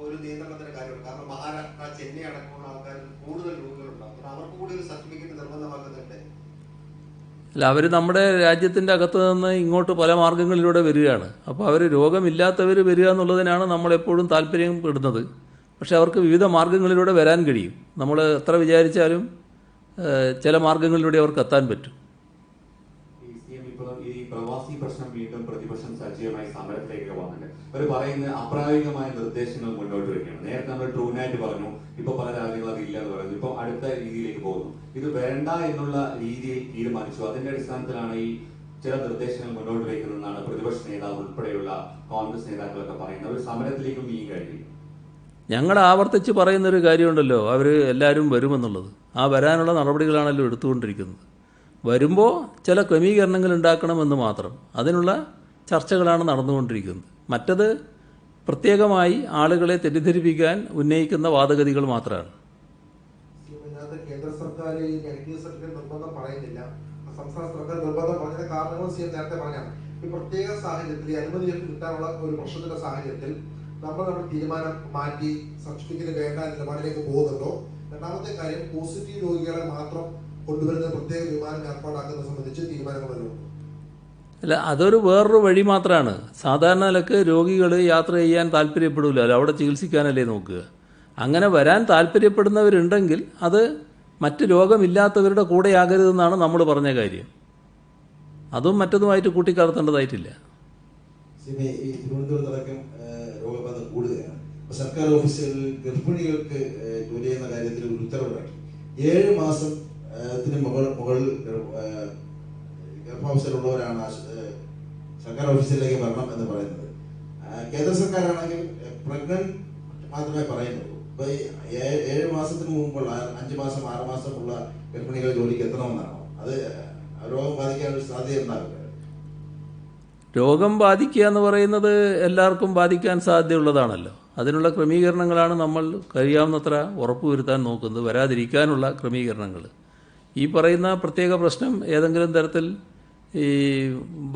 ഒരു നിയന്ത്രണത്തിന്റെ കാര്യമാണ്. കാരണം മഹാരാഷ്ട്ര, ചെന്നൈ അടക്കമുള്ള ആൾക്കാരിൽ കൂടുതൽ രോഗികളുണ്ടാകും. അവർക്ക് കൂടി ഒരു സർട്ടിഫിക്കറ്റ് നിർബന്ധമാക്കുന്നുണ്ട്. അല്ല, അവർ നമ്മുടെ രാജ്യത്തിൻ്റെ അകത്ത് നിന്ന് ഇങ്ങോട്ട് പല മാർഗങ്ങളിലൂടെ വരികയാണ്. അപ്പോൾ അവർ രോഗമില്ലാത്തവർ വരിക എന്നുള്ളതിനാണ് നമ്മളെപ്പോഴും താല്പര്യപ്പെടുന്നത്. പക്ഷെ അവർക്ക് വിവിധ മാർഗങ്ങളിലൂടെ വരാൻ കഴിയും. നമ്മൾ എത്ര വിചാരിച്ചാലും ചില മാർഗങ്ങളിലൂടെ അവർക്ക് എത്താൻ പറ്റും. ഈ പ്രവാസി പ്രശ്നം വീണ്ടും പ്രതിപക്ഷം സജീവമായി സമരത്തിലേക്ക് വന്നിട്ടുണ്ട്. അവർ പറയുന്ന അപ്രായോഗികമായ നിർദ്ദേശങ്ങൾ മുന്നോട്ട് വയ്ക്കുകയാണ്. നേരത്തെ നമ്മൾ ട്രൂനാറ്റ് പറഞ്ഞു, ഇപ്പൊ പല രാജ്യങ്ങളും അത് ഇല്ല എന്ന് പറയുന്നു. ഇപ്പൊ അടുത്ത രീതിയിലേക്ക് പോകുന്നു. ഇത് വേണ്ട എന്നുള്ള രീതിയിൽ തീരുമാനിച്ചു. അതിന്റെ അടിസ്ഥാനത്തിലാണ് ഈ ചില നിർദ്ദേശങ്ങൾ മുന്നോട്ട് വയ്ക്കുന്നതെന്നാണ് പ്രതിപക്ഷ നേതാവ് ഉൾപ്പെടെയുള്ള കോൺഗ്രസ് നേതാക്കളൊക്കെ പറയുന്നത്. അവർ സമരത്തിലേക്കും നീങ്ങി കഴിഞ്ഞു. ഞങ്ങൾ ആവർത്തിച്ച് പറയുന്നൊരു കാര്യമുണ്ടല്ലോ, അവർ എല്ലാവരും വരുമെന്നുള്ളത്. ആ വരാനുള്ള നടപടികളാണല്ലോ എടുത്തുകൊണ്ടിരിക്കുന്നത്. വരുമ്പോൾ ചില ക്രമീകരണങ്ങൾ ഉണ്ടാക്കണമെന്ന് മാത്രം. അതിനുള്ള ചർച്ചകളാണ് നടന്നുകൊണ്ടിരിക്കുന്നത്. മറ്റത് പ്രത്യേകമായി ആളുകളെ തെറ്റിദ്ധരിപ്പിക്കാൻ ഉന്നയിക്കുന്ന വാദഗതികൾ മാത്രമാണ്. കേന്ദ്ര സർക്കാർ ഈ നെഗറ്റീവ് സർട്ടിഫിക്കറ്റ് നിർബന്ധം പറയുന്നില്ല. സംസ്ഥാന സർക്കാർ നിർബന്ധം പറഞ്ഞ കാരണങ്ങൾ നേരത്തെ പറഞ്ഞാണ്. ഈ പ്രത്യേക സാഹചര്യത്തിൽ അനുമതി കിട്ടാനുള്ള ഒരു പ്രശ്നത്തിന്റെ സാഹചര്യത്തിൽ നമ്മുടെ തീരുമാനം മാറ്റി സർട്ടിഫിക്കറ്റ് വേണ്ട നിലപാടിലേക്ക് പോകുന്നുണ്ടോ? രണ്ടാമത്തെ കാര്യം, പോസിറ്റീവ് രോഗികളെ മാത്രം കൊണ്ടുവരുന്ന പ്രത്യേക വിമാനം ഏർപ്പാടാക്കുന്നത് സംബന്ധിച്ച് തീരുമാനങ്ങളുണ്ട്. അല്ല, അതൊരു വേറൊരു വഴി മാത്രമാണ്. സാധാരണ നിലക്ക് രോഗികൾ യാത്ര ചെയ്യാൻ താല്പര്യപ്പെടില്ല, അവിടെ ചികിത്സിക്കാനല്ലേ നോക്കുക. അങ്ങനെ വരാൻ താല്പര്യപ്പെടുന്നവരുണ്ടെങ്കിൽ അത് മറ്റ് രോഗമില്ലാത്തവരുടെ കൂടെയാകരുതെന്നാണ് നമ്മൾ പറഞ്ഞ കാര്യം. അതും മറ്റതുമായിട്ട് കൂട്ടിക്കലർത്തേണ്ടതായിട്ടില്ല. ഈ തിരുവനന്തപുരത്തടക്കം രോഗബാധ കൂടുകയാണ്. സർക്കാർ ഓഫീസുകളിൽ ഗർഭിണികൾക്ക് ജോലി ചെയ്യുന്ന കാര്യത്തിൽ ഒരു ഉത്തരവിറക്കി. 7 മാസത്തിന് മുകളിൽ ഗർഭാവസ്ഥയിലുള്ളവരാണ് സർക്കാർ ഓഫീസിലേക്ക് വരണം എന്ന് പറയുന്നത്. കേന്ദ്ര സർക്കാരാണെങ്കിൽ പ്രഗ്നന്റ് മാത്രമേ പറയുന്നുള്ളൂ. ഇപ്പൊ 7 മാസത്തിന് മുമ്പുള്ള 5 മാസം 6 മാസമുള്ള ഗർഭിണികൾ ജോലിക്ക് എത്തണമെന്നാണോ? അത് രോഗം ബാധിക്കാനുള്ള സാധ്യത ഉണ്ടാവില്ല. രോഗം ബാധിക്കുക എന്ന് പറയുന്നത് എല്ലാവർക്കും ബാധിക്കാൻ സാധ്യതയുള്ളതാണല്ലോ. അതിനുള്ള ക്രമീകരണങ്ങളാണ് നമ്മൾ കഴിയാവുന്നത്ര ഉറപ്പുവരുത്താൻ നോക്കുന്നത്, വരാതിരിക്കാനുള്ള ക്രമീകരണങ്ങൾ. ഈ പറയുന്ന പ്രത്യേക പ്രശ്നം ഏതെങ്കിലും തരത്തിൽ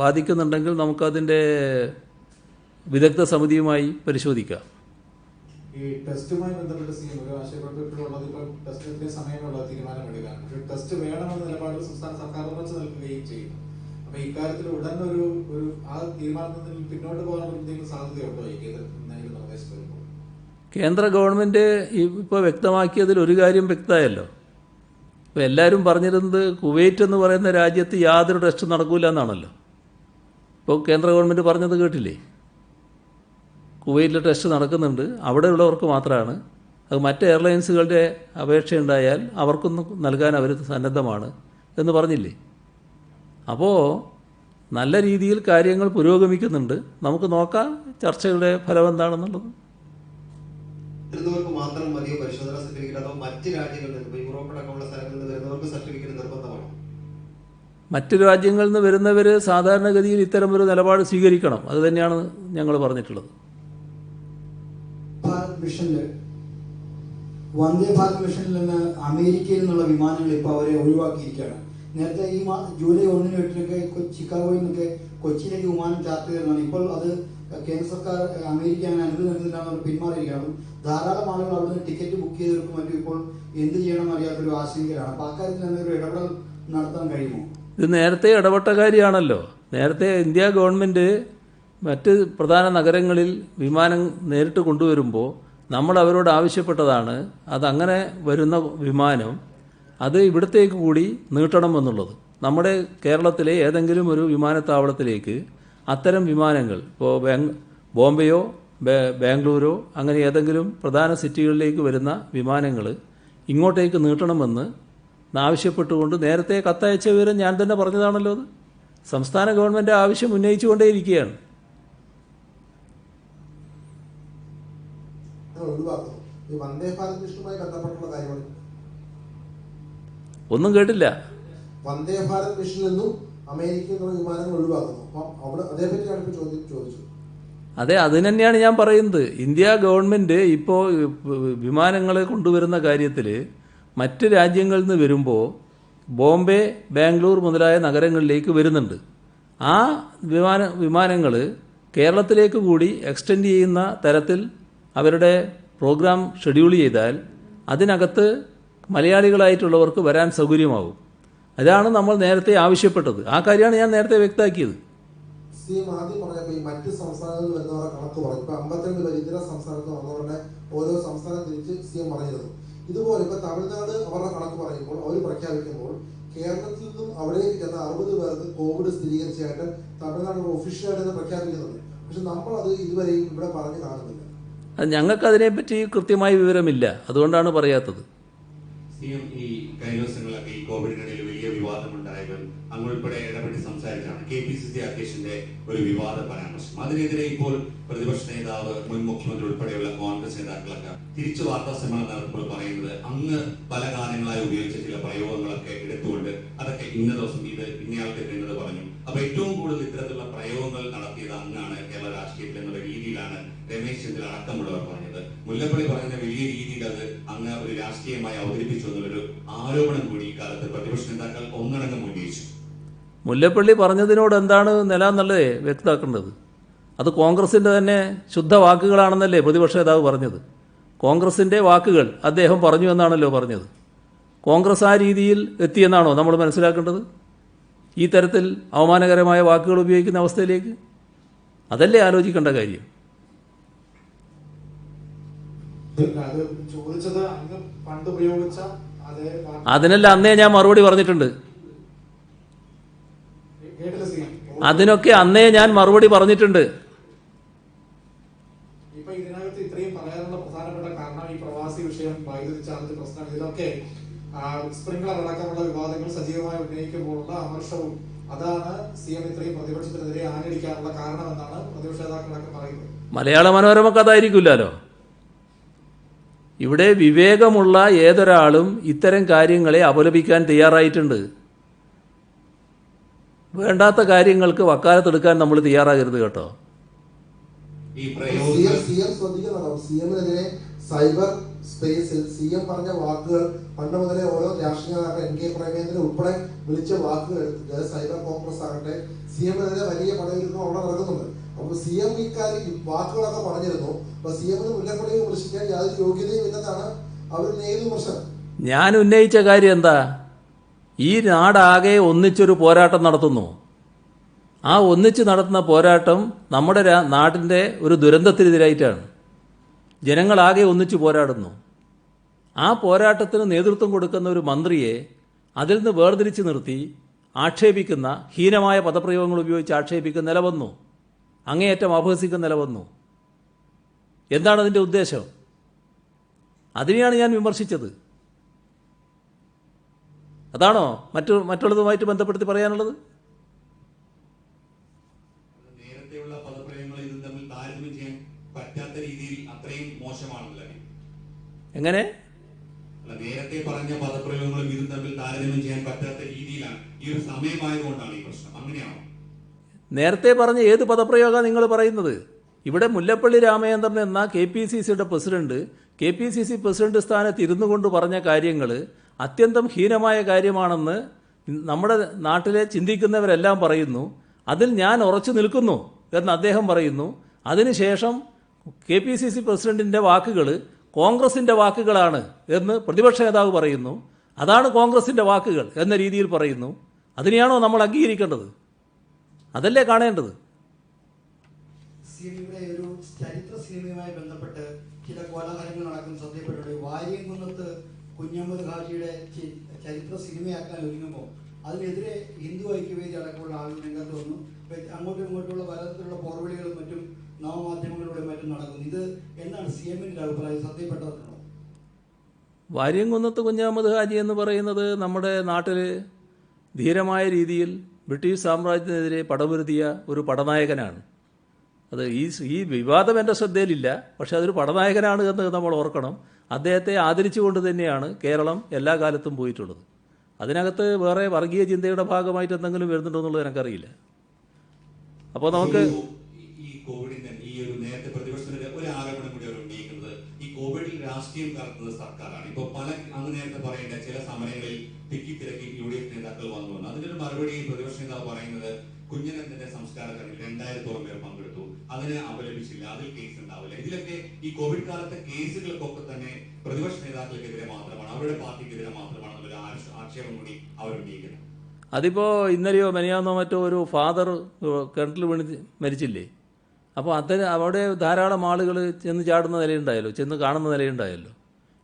ബാധിക്കുന്നുണ്ടെങ്കിൽ നമുക്കതിൻ്റെ വിദഗ്ധ സമിതിയുമായി പരിശോധിക്കാം. ഈ ടെസ്റ്റുമായി ബന്ധപ്പെട്ട് ഒരു ആശയക്കുഴപ്പത്തിലുള്ളത് ഇപ്പോൾ ടെസ്റ്റിന്റെ സമയമുള്ള തീരുമാനമെടുക്കാൻ, പക്ഷേ ടെസ്റ്റ് വേണമെന്ന നിലപാടിൽ സംസ്ഥാന സർക്കാർ ഉറച്ചു നിൽക്കുകയും ചെയ്യുന്നു. അപ്പൊ ഇക്കാര്യത്തിൽ ഉടൻ ഒരു ആ തീരുമാനത്തിൽ പിന്നോട്ട് പോകാനുള്ള എന്തെങ്കിലും സാധ്യതയുണ്ടോ ഈ കേന്ദ്രത്തിൽ നിർദ്ദേശം വരുമ്പോൾ? കേന്ദ്ര ഗവൺമെൻറ് ഇപ്പോൾ വ്യക്തമാക്കിയതിൽ ഒരു കാര്യം വ്യക്തമായല്ലോ. ഇപ്പോൾ എല്ലാവരും പറഞ്ഞിരുന്നത് കുവൈറ്റ് എന്ന് പറയുന്ന രാജ്യത്ത് യാതൊരു ടെസ്റ്റും നടക്കില്ല എന്നാണല്ലോ. ഇപ്പോൾ കേന്ദ്ര ഗവൺമെൻറ് പറഞ്ഞത് കേട്ടില്ലേ? കുവൈറ്റിൽ ടെസ്റ്റ് നടക്കുന്നുണ്ട്, അവിടെയുള്ളവർക്ക് മാത്രമാണ്. അത് മറ്റ് എയർലൈൻസുകളുടെ അപേക്ഷയുണ്ടായാൽ അവർക്കൊന്നും നൽകാൻ അവർ സന്നദ്ധമാണ് എന്ന് പറഞ്ഞില്ലേ? അപ്പോൾ നല്ല രീതിയിൽ കാര്യങ്ങൾ പുരോഗമിക്കുന്നുണ്ട്. നമുക്ക് നോക്കാം ചർച്ചയുടെ ഫലം എന്താണെന്നുള്ളത്. വരുന്നവർക്ക് മാത്രം മതിയോ പരിശോധന സർട്ടിഫിക്കറ്റ്, അതോ മറ്റ് രാജ്യങ്ങളിൽ നിന്ന്, യൂറോപ്പ് അടക്കമുള്ള സ്ഥലങ്ങളിൽ നിന്ന് വരുന്നവർക്ക് സർട്ടിഫിക്കറ്റ് നിർബന്ധമാണോ? മറ്റ് രാജ്യങ്ങളിൽ നിന്ന് വരുന്നവർ സാധാരണഗതിയിൽ ഇത്തരം ഒരു നിലപാട് സ്വീകരിക്കണം. അത് തന്നെയാണ് ഞങ്ങൾ പറഞ്ഞിട്ടുള്ളത്. മിഷനിൽ വന്ദേ ഭാരത് മിഷനിൽ നിന്ന് അമേരിക്കയിൽ നിന്നുള്ള വിമാനങ്ങൾ ഇപ്പോൾ അവരെ ഒഴിവാക്കിയിരിക്കുകയാണ്. നേരത്തെ ഈ ജൂലൈ 1-നും 8-നൊക്കെ ചിക്കാഗോയിൽ നിന്നൊക്കെ കൊച്ചിയിലേക്ക് വിമാനം ചാർട്ട് ചെയ്തതാണ്. ഇപ്പോൾ അത് കേന്ദ്ര സർക്കാർ അമേരിക്ക അങ്ങനെ അനുമതി നൽകുന്നില്ല എന്ന് പിന്മാറിയിരിക്കുകയാണ്. ധാരാളം ആളുകൾ അവിടെ നിന്ന് ടിക്കറ്റ് ബുക്ക് ചെയ്തവർക്കും മറ്റും ഇപ്പോൾ എന്ത് ചെയ്യണമെന്ന് അറിയാത്തൊരു ആശങ്കയിലാണ്. അപ്പോൾ അക്കാര്യത്തിൽ എന്തെങ്കിലും ഇടപെടൽ നടത്താൻ കഴിയുമോ? ഇത് നേരത്തെ ഇടപെട്ട കാര്യമാണല്ലോ. നേരത്തെ ഇന്ത്യ ഗവൺമെൻറ് മറ്റ് പ്രധാന നഗരങ്ങളിൽ വിമാനം നേരിട്ട് കൊണ്ടുവരുമ്പോൾ നമ്മൾ അവരോട് ആവശ്യപ്പെട്ടതാണ് അതങ്ങനെ വരുന്ന വിമാനം അത് ഇവിടത്തേക്ക് കൂടി നീട്ടണമെന്നുള്ളത്. നമ്മുടെ കേരളത്തിലെ ഏതെങ്കിലും ഒരു വിമാനത്താവളത്തിലേക്ക് അത്തരം വിമാനങ്ങൾ ഇപ്പോൾ ബോംബെയോ ബാംഗ്ലൂരോ അങ്ങനെ ഏതെങ്കിലും പ്രധാന സിറ്റികളിലേക്ക് വരുന്ന വിമാനങ്ങൾ ഇങ്ങോട്ടേക്ക് നീട്ടണമെന്ന് ആവശ്യപ്പെട്ടുകൊണ്ട് നേരത്തെ കത്തയച്ച വിവരം ഞാൻ തന്നെ പറഞ്ഞതാണല്ലോ. അത് സംസ്ഥാന ഗവൺമെൻറ് ആവശ്യം ഉന്നയിച്ചുകൊണ്ടേയിരിക്കുകയാണ്. ഒഴിവാക്കുന്നു. ഈ വന്ദേ ഭാരത് മിഷനുമായി ബന്ധപ്പെട്ടുള്ള കാര്യമാണ്. ഒന്നും കേട്ടില്ല. വന്ദേ ഭാരത് മിഷനിൽ നിന്നും അമേരിക്കയിൽ നിന്നുള്ള വിമാനങ്ങൾ ഒഴിവാക്കുന്നു. അപ്പം അവിടെ അതേപറ്റിയാണ് ഇപ്പോൾ ചോദിച്ചത്. അതെ, അതിന് തന്നെയാണ് ഞാൻ പറയുന്നത്. ഇന്ത്യ ഗവൺമെൻറ് ഇപ്പോൾ വിമാനങ്ങൾ കൊണ്ടുവരുന്ന കാര്യത്തിൽ മറ്റ് രാജ്യങ്ങളിൽ നിന്ന് വരുമ്പോൾ ബോംബെ ബാംഗ്ലൂർ മുതലായ നഗരങ്ങളിലേക്ക് വരുന്നുണ്ട്. ആ വിമാനങ്ങൾ കേരളത്തിലേക്ക് കൂടി എക്സ്റ്റെൻഡ് ചെയ്യുന്ന തരത്തിൽ അവരുടെ പ്രോഗ്രാം ഷെഡ്യൂൾ ചെയ്താൽ അതിനകത്ത് മലയാളികളായിട്ടുള്ളവർക്ക് വരാൻ സൗകര്യമാവും. അതാണ് നമ്മൾ നേരത്തെ ആവശ്യപ്പെട്ടത്. ആ കാര്യമാണ് ഞാൻ നേരത്തെ വ്യക്തമാക്കിയത്. സിഎം ആദ്യം പറഞ്ഞപ്പോൾ ഈ മറ്റ് സംസ്ഥാനങ്ങളിൽ വരുന്നവരുടെ കണക്ക് പറഞ്ഞു. ഇപ്പൊ 52 പേര് ഇതര സംസ്ഥാനത്ത് വന്നവരുടെ ഓരോ സംസ്ഥാനം തിരിച്ച് സിഎം പറഞ്ഞിരുന്നു. ഇതുപോലെ ഇപ്പൊ തമിഴ്നാട് അവരുടെ കണക്ക് പറയുമ്പോൾ അവർ പ്രഖ്യാപിക്കുമ്പോൾ കേരളത്തിൽ നിന്നും അവിടേക്ക് ചെന്ന 60 പേർക്ക് കോവിഡ് സ്ഥിരീകരിച്ചായിട്ട് തമിഴ്നാട് ഒഫീഷ്യലായിട്ട് പ്രഖ്യാപിക്കുന്നുണ്ട്. പക്ഷെ നമ്മളത് ഇതുവരെയും ഇവിടെ പറഞ്ഞു കാണുന്നില്ല. അത് ഞങ്ങൾക്ക് അതിനെപ്പറ്റി കൃത്യമായ വിവരമില്ല, അതുകൊണ്ടാണ് പറയാത്തത്. സിഎം ഈ കഴിഞ്ഞ ദിവസങ്ങളിലൊക്കെ ഈ കോവിഡിനിടയിൽ വലിയ വിവാദമുണ്ടായപ്പോൾ അങ്ങുൾപ്പെടെ ഇടപെട്ട് സംസാരിച്ചാണ് KPCC അധ്യക്ഷന്റെ ഒരു വിവാദ പരാമർശം. അതിനെതിരെ ഇപ്പോൾ പ്രതിപക്ഷ നേതാവ് മുൻ മുഖ്യമന്ത്രി ഉൾപ്പെടെയുള്ള കോൺഗ്രസ് നേതാക്കളൊക്കെ തിരിച്ചു വാർത്താ സമ്മേളനം നടത്തുമ്പോൾ പറയുന്നത് അങ്ങ് പല കാലങ്ങളായി ഉപയോഗിച്ച ചില പ്രയോഗങ്ങളൊക്കെ എടുത്തുകൊണ്ട് അതൊക്കെ ഇന്ന ദിവസം ഇത് ഇന്നയാൾക്ക് എന്നത് പറഞ്ഞു. അപ്പൊ ഏറ്റവും കൂടുതൽ ഇത്തരത്തിലുള്ള പ്രയോഗങ്ങൾ നടത്തിയത് അങ്ങാണ് കേരള രാഷ്ട്രീയത്തിൽ എന്നുള്ള രീതിയിലാണ് രമേശ് ചെന്നിത്തല അടക്കമുള്ളവർ പറഞ്ഞത്. മുല്ലപ്പള്ളി പറയുന്ന വലിയ രീതിയിൽ അത് അങ്ങ് ഒരു രാഷ്ട്രീയമായി അവതരിപ്പിച്ചു എന്നുള്ളൊരു ആരോപണം കൂടി ഇക്കാലത്ത് പ്രതിപക്ഷ നേതാക്കൾ ഒന്നടങ്കം ഉന്നയിച്ചു. മുല്ലപ്പള്ളി പറഞ്ഞതിനോട് എന്താണ് നില എന്നുള്ളത് വ്യക്തമാക്കേണ്ടത്. അത് കോൺഗ്രസിൻ്റെ തന്നെ ശുദ്ധ വാക്കുകളാണെന്നല്ലേ പ്രതിപക്ഷ നേതാവ് പറഞ്ഞത്. കോൺഗ്രസിൻ്റെ വാക്കുകൾ അദ്ദേഹം പറഞ്ഞു എന്നാണല്ലോ പറഞ്ഞത്. കോൺഗ്രസ് ആ രീതിയിൽ എത്തിയെന്നാണോ നമ്മൾ മനസ്സിലാക്കേണ്ടത്? ഈ തരത്തിൽ അവമാനകരമായ വാക്കുകൾ ഉപയോഗിക്കുന്ന അവസ്ഥയിലേക്ക് അതല്ലേ ആലോചിക്കേണ്ട കാര്യം. അതിനെല്ലാം അന്നേ ഞാൻ മറുപടി പറഞ്ഞിട്ടുണ്ട്. അതിനൊക്കെ അന്നേ ഞാൻ മറുപടി പറഞ്ഞിട്ടുണ്ട്. ഇപ്പൊ ഇതിനകത്ത് ഇത്രയും പറയാനുള്ള പ്രധാനപ്പെട്ട കാരണം ഈ പ്രവാസി വിഷയം, വൈദ്യുതി ചാർജ് പ്രശ്നം, ഇതിലൊക്കെ സ്പ്രിംഗ്ലർ അടക്കമുള്ള വിവാദങ്ങൾ സജീവമായി ഉന്നയിക്കുമ്പോഴുള്ള അമർഷവും അതാണ് സിഎം ഇത്രയും പ്രതിപക്ഷത്തിനെതിരെ ആഞ്ഞടിക്കാനുള്ള കാരണമെന്നാണ് പ്രതിപക്ഷ നേതാക്കളൊക്കെ പറയുന്നത്. മലയാള മനോരമക്ക് അതായിരിക്കില്ലല്ലോ. ഇവിടെ വിവേകമുള്ള ഏതൊരാളും ഇത്തരം കാര്യങ്ങളെ അപലപിക്കാൻ തയ്യാറായിട്ടുണ്ട്. വേണ്ടാത്ത കാര്യങ്ങൾക്ക് വക്കാലത്തെടുക്കാൻ നമ്മൾ തയ്യാറാകരുത് കേട്ടോ. സിഎം ശ്രദ്ധിക്കുന്നുണ്ടോ? സിഎമ്മിനെതിരെ സൈബർ സ്പേസിൽ സിഎം പറഞ്ഞ വാക്കുകൾ പണ്ട് മുതലേ ഓരോ രാഷ്ട്രീയ നേതാക്കൾ NK പ്രേമേന്ദ്രൻ ഉൾപ്പെടെ വിളിച്ച വാക്കുകൾ എടുത്തിട്ട് സൈബർ കോൺഗ്രസ് ആകട്ടെ സിഎമ്മിനെതിരെ വലിയ പടയൊരുക്കം അവിടെ നടക്കുന്നുണ്ട്. അപ്പൊ സിഎം ഇക്കാര്യം വാക്കുകളൊക്കെ പറഞ്ഞിരുന്നു. അപ്പൊ സിഎമ്മിന് മുല്ലപ്പള്ളിയെ വിമർശിക്കാൻ യാതൊരു യോഗ്യതയും ഇല്ലെന്നാണ് അവർ ഉന്നയിക്കുന്ന വിമർശനം. ഞാൻ ഉന്നയിച്ച കാര്യം എന്താ? ഈ നാടാകെ ഒന്നിച്ചൊരു പോരാട്ടം നടത്തുന്നു. ആ ഒന്നിച്ച് നടത്തുന്ന പോരാട്ടം നമ്മുടെ നാട്ടിൻ്റെ ഒരു ദുരന്തത്തിനെതിരായിട്ടാണ്. ജനങ്ങളാകെ ഒന്നിച്ച് പോരാടുന്നു. ആ പോരാട്ടത്തിന് നേതൃത്വം കൊടുക്കുന്ന ഒരു മന്ത്രിയെ അതിൽ നിന്ന് വേർതിരിച്ച് നിർത്തി ആക്ഷേപിക്കുന്ന ഹീനമായ പദപ്രയോഗങ്ങൾ ഉപയോഗിച്ച് ആക്ഷേപിക്കുന്ന നില വന്നു. അങ്ങേയറ്റം അപഹസിക്കുന്ന നില വന്നു. എന്താണ് അതിൻ്റെ ഉദ്ദേശം? അതിനെയാണ് ഞാൻ വിമർശിച്ചത്. അതാണോ മറ്റുള്ളതുമായിട്ട് ബന്ധപ്പെടുത്തി പറയാനുള്ളത്? നേരത്തെയുള്ള പദപ്രയോഗങ്ങൾ ഇത് തമ്മിൽ താരതമ്യം ചെയ്യാൻ പറ്റാത്ത രീതിയിൽ അത്രയും മോശമാണെന്നല്ലേ? എങ്ങനെ? അല്ല, നേരത്തെ പറഞ്ഞ പദപ്രയോഗങ്ങളും ഇതും തമ്മിൽ താരതമ്യം ചെയ്യാൻ പറ്റാത്ത രീതിയിലാണ്. ഈ ഒരു സമയമായതുകൊണ്ടാണ് ഈ പ്രശ്നം. അങ്ങനെയാണോ? നേരത്തെ പറഞ്ഞ ഏത് പദപ്രയോഗമാണ് നിങ്ങൾ പറയുന്നത്? ഇവിടെ മുല്ലപ്പള്ളി രാമചന്ദ്രൻ എന്ന KPCCയുടെ പ്രസിഡന്റ് KPCC പ്രസിഡന്റ് സ്ഥാനത്ത് ഇരുന്നു കൊണ്ട് പറഞ്ഞ കാര്യങ്ങൾ അത്യന്തം ഹീനമായ കാര്യമാണെന്ന് നമ്മുടെ നാട്ടിലെ ചിന്തിക്കുന്നവരെല്ലാം പറയുന്നു. അതിൽ ഞാൻ ഉറച്ചു നിൽക്കുന്നു എന്ന് അദ്ദേഹം പറയുന്നു. അതിനുശേഷം KPCC പ്രസിഡന്റിൻ്റെ വാക്കുകൾ കോൺഗ്രസിൻ്റെ വാക്കുകളാണ് എന്ന് പ്രതിപക്ഷ നേതാവ് പറയുന്നു. അതാണ് കോൺഗ്രസിൻ്റെ വാക്കുകൾ എന്ന രീതിയിൽ പറയുന്നു. അതിനെയാണോ നമ്മൾ അംഗീകരിക്കേണ്ടത്? അതല്ലേ കാണേണ്ടത്? സിനിമയുടെ ഒരു ചരിത്ര സിനിമയുമായി ബന്ധപ്പെട്ട് ചില കോലാഹലങ്ങൾ നടക്കുന്ന ശ്രദ്ധയപ്പെട്ടിട്ടുണ്ട്. വാര്യംകുന്നത്ത് കുഞ്ഞഹമ്മദ് ഹാജിയുടെ ചരിത്ര സിനിമയാക്കാൻ ഒരുങ്ങുമ്പോൾ അതിനെതിരെ ഹിന്ദു ഐക്യവേദി അടക്കമുള്ള ആളുകൾ രംഗത്ത് വന്നു. അങ്ങോട്ടും ഇങ്ങോട്ടുള്ള പലതരത്തിലുള്ള പോർവിളികളും മറ്റും നവമാധ്യമങ്ങളിലൂടെ മറ്റും നടക്കുന്നു. ഇത് എന്താണ് CM-ന്റെ അഭിപ്രായം? ശ്രദ്ധയപ്പെട്ടതാണോ? വാര്യംകുന്നത്ത് കുഞ്ഞഹമ്മദ് ഹാജി എന്ന് പറയുന്നത് നമ്മുടെ നാട്ടിൽ ധീരമായ രീതിയിൽ ബ്രിട്ടീഷ് സാമ്രാജ്യത്തിനെതിരെ പടപൊരുതിയ ഒരു പടനായകനാണ്. അത് ഈ വിവാദം എൻ്റെ ശ്രദ്ധയിലില്ല, പക്ഷെ അതൊരു പടനായകനാണ് എന്ന് നമ്മൾ ഓർക്കണം. അദ്ദേഹത്തെ ആദരിച്ചുകൊണ്ട് തന്നെയാണ് കേരളം എല്ലാ കാലത്തും പോയിട്ടുള്ളത്. അതിനകത്ത് വേറെ വർഗീയ ചിന്തയുടെ ഭാഗമായിട്ട് എന്തെങ്കിലും വരുന്നുണ്ടോ എന്നുള്ളത് എനിക്കറിയില്ല. അപ്പോൾ നമുക്ക് ഈ കോവിഡിന്റെ ഈ ഒരു നേരത്തെ പ്രതിപക്ഷത്തിന്റെ ഒരു ആരോപണം കൂടി അവർ ഉന്നയിക്കുന്നത് ഈ കോവിഡിൽ രാഷ്ട്രീയം കലർത്തുന്നത് സർക്കാരാണ്. ഇപ്പൊ പല അങ്ങ് നേരത്തെ പറയേണ്ട ചില സമരങ്ങളിൽ തിക്കി UDF നേതാക്കൾ വന്നു. അതിനൊരു മറുപടി പ്രതിപക്ഷ നേതാവ് പറയുന്നത് കുഞ്ഞനന്ദന്റെ സംസ്കാര ചടങ്ങിൽ 2000-ഓളം പേർ പങ്കെടുത്തു, അതിനെ അപലപിച്ചില്ല, അതിൽ കേസ് ഉണ്ടാവില്ല. ഇതിലൊക്കെ ഈ കോവിഡ് കാലത്തെ കേസുകൾക്കൊക്കെ തന്നെ പ്രതിപക്ഷ നേതാക്കൾക്കെതിരെ മാത്രമാണ്, അവരുടെ പാർട്ടിക്കെതിരെ മാത്രമാണ് എന്നൊരു ആക്ഷേപം കൂടി അവർ ഉന്നയിക്കുന്നത്. അതിപ്പോൾ ഇന്നലെയോ മെനയാന്നോ മറ്റോ ഒരു ഫാദർ കിണറ്റിൽ വീണ് മരിച്ചില്ലേ? അപ്പോൾ അവിടെ ധാരാളം ആളുകൾ ചെന്ന് ചാടുന്ന നിലയുണ്ടായല്ലോ, ചെന്ന് കാണുന്ന നിലയുണ്ടായല്ലോ.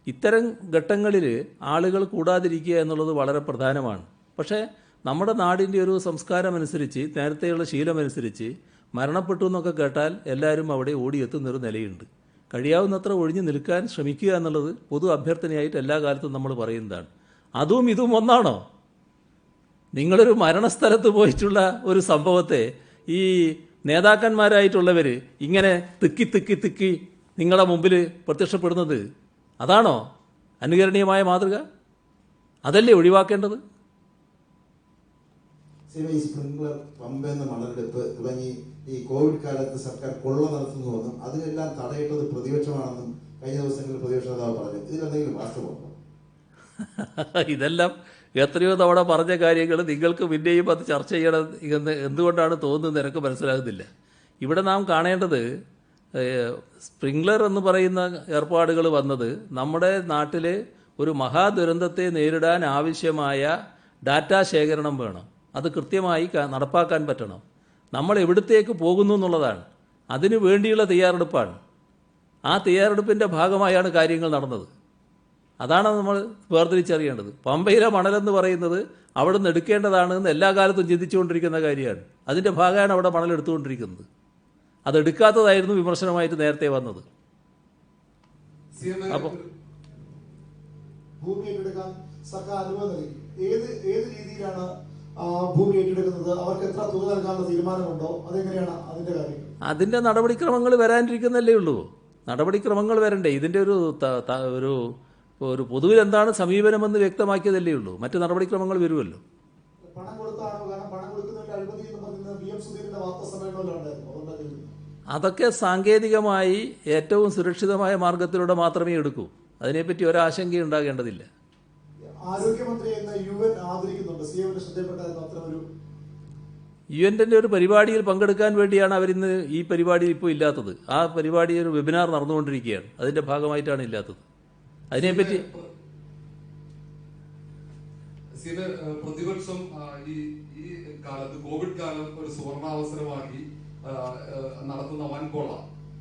ഇത്തരം ഘട്ടങ്ങളിൽ ആളുകൾ കൂടാതിരിക്കുക എന്നുള്ളത് വളരെ പ്രധാനമാണ്. പക്ഷേ നമ്മുടെ നാടിൻ്റെ ഒരു സംസ്കാരമനുസരിച്ച്, നേരത്തെയുള്ള ശീലമനുസരിച്ച് മരണപ്പെട്ടു എന്നൊക്കെ കേട്ടാൽ എല്ലാവരും അവിടെ ഓടിയെത്തുന്നൊരു നിലയുണ്ട്. കഴിയാവുന്നത്ര ഒഴിഞ്ഞു നിൽക്കാൻ ശ്രമിക്കുക എന്നുള്ളത് പൊതു അഭ്യർത്ഥനയായിട്ട് എല്ലാ കാലത്തും നമ്മൾ പറയുന്നതാണ്. അതും ഇതും ഒന്നാണോ? നിങ്ങളൊരു മരണസ്ഥലത്ത് പോയിട്ടുള്ള ഒരു സംഭവത്തെ ഈ നേതാക്കന്മാരായിട്ടുള്ളവർ ഇങ്ങനെ തിക്കി നിങ്ങളുടെ മുമ്പിൽ പ്രത്യക്ഷപ്പെടുന്നത്, അതാണോ അനുകരണീയമായ മാതൃക? അതല്ലേ ഒഴിവാക്കേണ്ടത്? ഈ സ്പ്രിംഗ്ലർ, പമ്പെന്ന മണലെടുപ്പ് തുടങ്ങി ഈ കോവിഡ് കാലത്ത് സർക്കാർ കൊള്ള നടത്തുന്നുവെന്നും അതിനെല്ലാം തടയിട്ടത് പ്രതിപക്ഷമാണെന്നും കഴിഞ്ഞ ദിവസങ്ങളിൽ പ്രതിപക്ഷ നേതാവ് പറഞ്ഞു. ഇതിലെന്തെങ്കിലും വാസ്തവമുണ്ടോ? ഇതെല്ലാം എത്രയോ തവണ പറഞ്ഞ കാര്യങ്ങൾ നിങ്ങൾക്ക് പിന്നെയും അത് ചർച്ച ചെയ്യണം എന്ന് എന്തുകൊണ്ടാണ് തോന്നുന്നത് എനിക്ക് മനസ്സിലാകുന്നില്ല. ഇവിടെ നാം കാണേണ്ടത് സ്പ്രിംഗ്ലർ എന്ന് പറയുന്ന ഏർപ്പാടുകൾ വന്നത് നമ്മുടെ നാട്ടിൽ ഒരു മഹാദുരന്തത്തെ നേരിടാൻ ആവശ്യമായ ഡാറ്റാ ശേഖരണം വേണം. അത് കൃത്യമായി നടപ്പാക്കാൻ പറ്റണം. നമ്മൾ എവിടത്തേക്ക് പോകുന്നു എന്നുള്ളതാണ്. അതിനു വേണ്ടിയുള്ള തയ്യാറെടുപ്പാണ്. ആ തയ്യാറെടുപ്പിൻ്റെ ഭാഗമായാണ് കാര്യങ്ങൾ നടന്നത്. അതാണ് നമ്മൾ വേർതിരിച്ചറിയേണ്ടത്. പമ്പയിലെ മണലെന്ന് പറയുന്നത് അവിടെ നിന്ന് എടുക്കേണ്ടതാണ് എന്ന് എല്ലാ കാലത്തും ചിന്തിച്ചുകൊണ്ടിരിക്കുന്ന കാര്യമാണ്. അതിൻ്റെ ഭാഗമാണ് അവിടെ മണലെടുത്തുകൊണ്ടിരിക്കുന്നത്. അതെടുക്കാത്തതായിരുന്നു വിമർശനമായിട്ട് നേരത്തെ വന്നത്. അപ്പോൾ ഭൂമി ഏറ്റെടുക്കാൻ സർക്കാർ അനുമതി നൽകി. ഏത് രീതിയിലാണ് ഭൂമി ഏറ്റെടുക്കുന്നത്? അവർക്ക് എത്ര തുക നൽകാനുള്ള തീരുമാനമുണ്ടോ? അതെങ്ങനെയാണ് അതിന്റെ കാര്യം? അതിൻ്റെ നടപടിക്രമങ്ങൾ വരാനിരിക്കുന്നല്ലേ ഉള്ളൂ. നടപടിക്രമങ്ങൾ വരണ്ടേ? ഇതിൻ്റെ ഒരു പൊതുവിൽ എന്താണ് സമീപനമെന്ന് വ്യക്തമാക്കിയതല്ലേ ഉള്ളൂ. മറ്റ് നടപടിക്രമങ്ങൾ വരുമല്ലോ. പണം കൊടുത്താണോ? കാരണം പണം കൊടുക്കുന്നതിന്റെ അഴിമതി എന്ന് പറയുന്നത് VM സുധീരന്റെ വാർത്താ സമ്മേളനത്തിൽ ഉണ്ടായിരുന്നു. അതൊക്കെ സാങ്കേതികമായി ഏറ്റവും സുരക്ഷിതമായ മാർഗത്തിലൂടെ മാത്രമേ എടുക്കൂ. അതിനെപ്പറ്റി ഒരാശങ്കയും ഉണ്ടാകേണ്ടതില്ല. ആരോഗ്യമന്ത്രി എന്ന UN ആദരിക്കുന്നുണ്ട്. CM-ന്റെ ശ്രദ്ധയിൽപ്പെട്ടായിരുന്നു അത്തരമൊരു UN ഒരു പരിപാടിയിൽ പങ്കെടുക്കാൻ വേണ്ടിയാണ് അവരിന്ന് ഈ പരിപാടി ഇപ്പോൾ ഇല്ലാത്തത്. ആ പരിപാടി ഒരു വെബിനാർ നടന്നുകൊണ്ടിരിക്കുകയാണ്. അതിൻ്റെ ഭാഗമായിട്ടാണ് ഇല്ലാത്തത്. അതിനെപ്പറ്റി പ്രതിപക്ഷം ഈ കാലത്ത് കോവിഡ് കാലം ഒരു സുവർണാവസരമാക്കി നടത്തുന്ന വൻകൊള്ള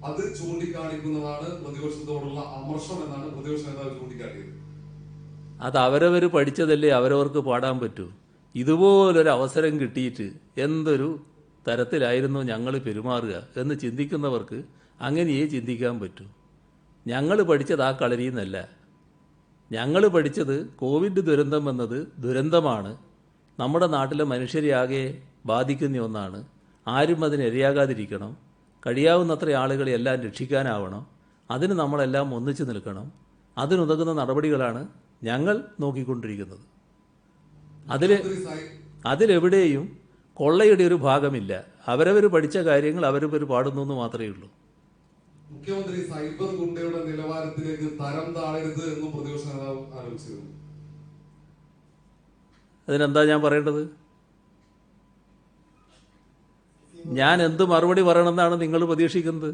അത് ചൂണ്ടിക്കാണിക്കുന്നതാണ് പ്രതിപക്ഷത്തോടുള്ള അമർഷം എന്നാണ് പ്രതിപക്ഷ നേതാവ് ചൂണ്ടിക്കാട്ടിയത്. അത് അവരവർ പഠിച്ചതല്ലേ അവരവർക്ക് പാടാൻ പറ്റൂ. ഇതുപോലൊരു അവസരം കിട്ടിയിട്ട് എന്തൊരു തരത്തിലായിരുന്നു ഞങ്ങൾ പെരുമാറുക എന്ന് ചിന്തിക്കുന്നവർക്ക് അങ്ങനെയേ ചിന്തിക്കാൻ പറ്റൂ. ഞങ്ങൾ പഠിച്ചത് ആ കളരിയിൽ നിന്നല്ല. ഞങ്ങൾ പഠിച്ചത് കോവിഡ് ദുരന്തം എന്നത് ദുരന്തമാണ്, നമ്മുടെ നാട്ടിലെ മനുഷ്യരെയാകെ ബാധിക്കുന്ന ഒന്നാണ്. ആരും അതിനിരയാകാതിരിക്കണം. കഴിയാവുന്നത്ര ആളുകളെ എല്ലാം രക്ഷിക്കാനാവണം. അതിന് നമ്മളെല്ലാം ഒന്നിച്ചു നിൽക്കണം. അതിനുതകുന്ന നടപടികളാണ് ഞങ്ങൾ നോക്കിക്കൊണ്ടിരിക്കുന്നത്. അതിലെവിടെയും കൊള്ളയുടെ ഒരു ഭാഗമില്ല. അവരവർ പഠിച്ച കാര്യങ്ങൾ അവരവർ പാടുന്നു എന്ന് മാത്രമേ ഉള്ളൂ. മുഖ്യമന്ത്രി സൈബർ ഗുണ്ടയുടെ നിലവാരത്തിലേക്ക് തരം താഴരുത് എന്നും പ്രതിപക്ഷ നേതാവ് ആരോപിച്ചിരുന്നു. അതിനെന്താ ഞാൻ പറയേണ്ടത്? ഞാൻ എന്ത് മറുപടി പറയണമെന്നാണ് നിങ്ങൾ പ്രതീക്ഷിക്കുന്നത്?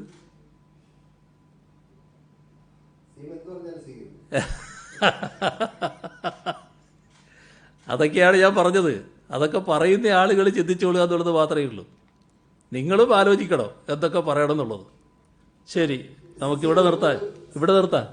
അതൊക്കെയാണ് ഞാൻ പറഞ്ഞത്. അതൊക്കെ പറയുന്ന ആളുകൾ ചിന്തിച്ചോളുക എന്നുള്ളത് മാത്രമേ ഉള്ളൂ. നിങ്ങളും ആലോചിക്കണം എന്തൊക്കെ പറയണം എന്നുള്ളത്. ശരി, നമുക്കിവിടെ നിർത്താം.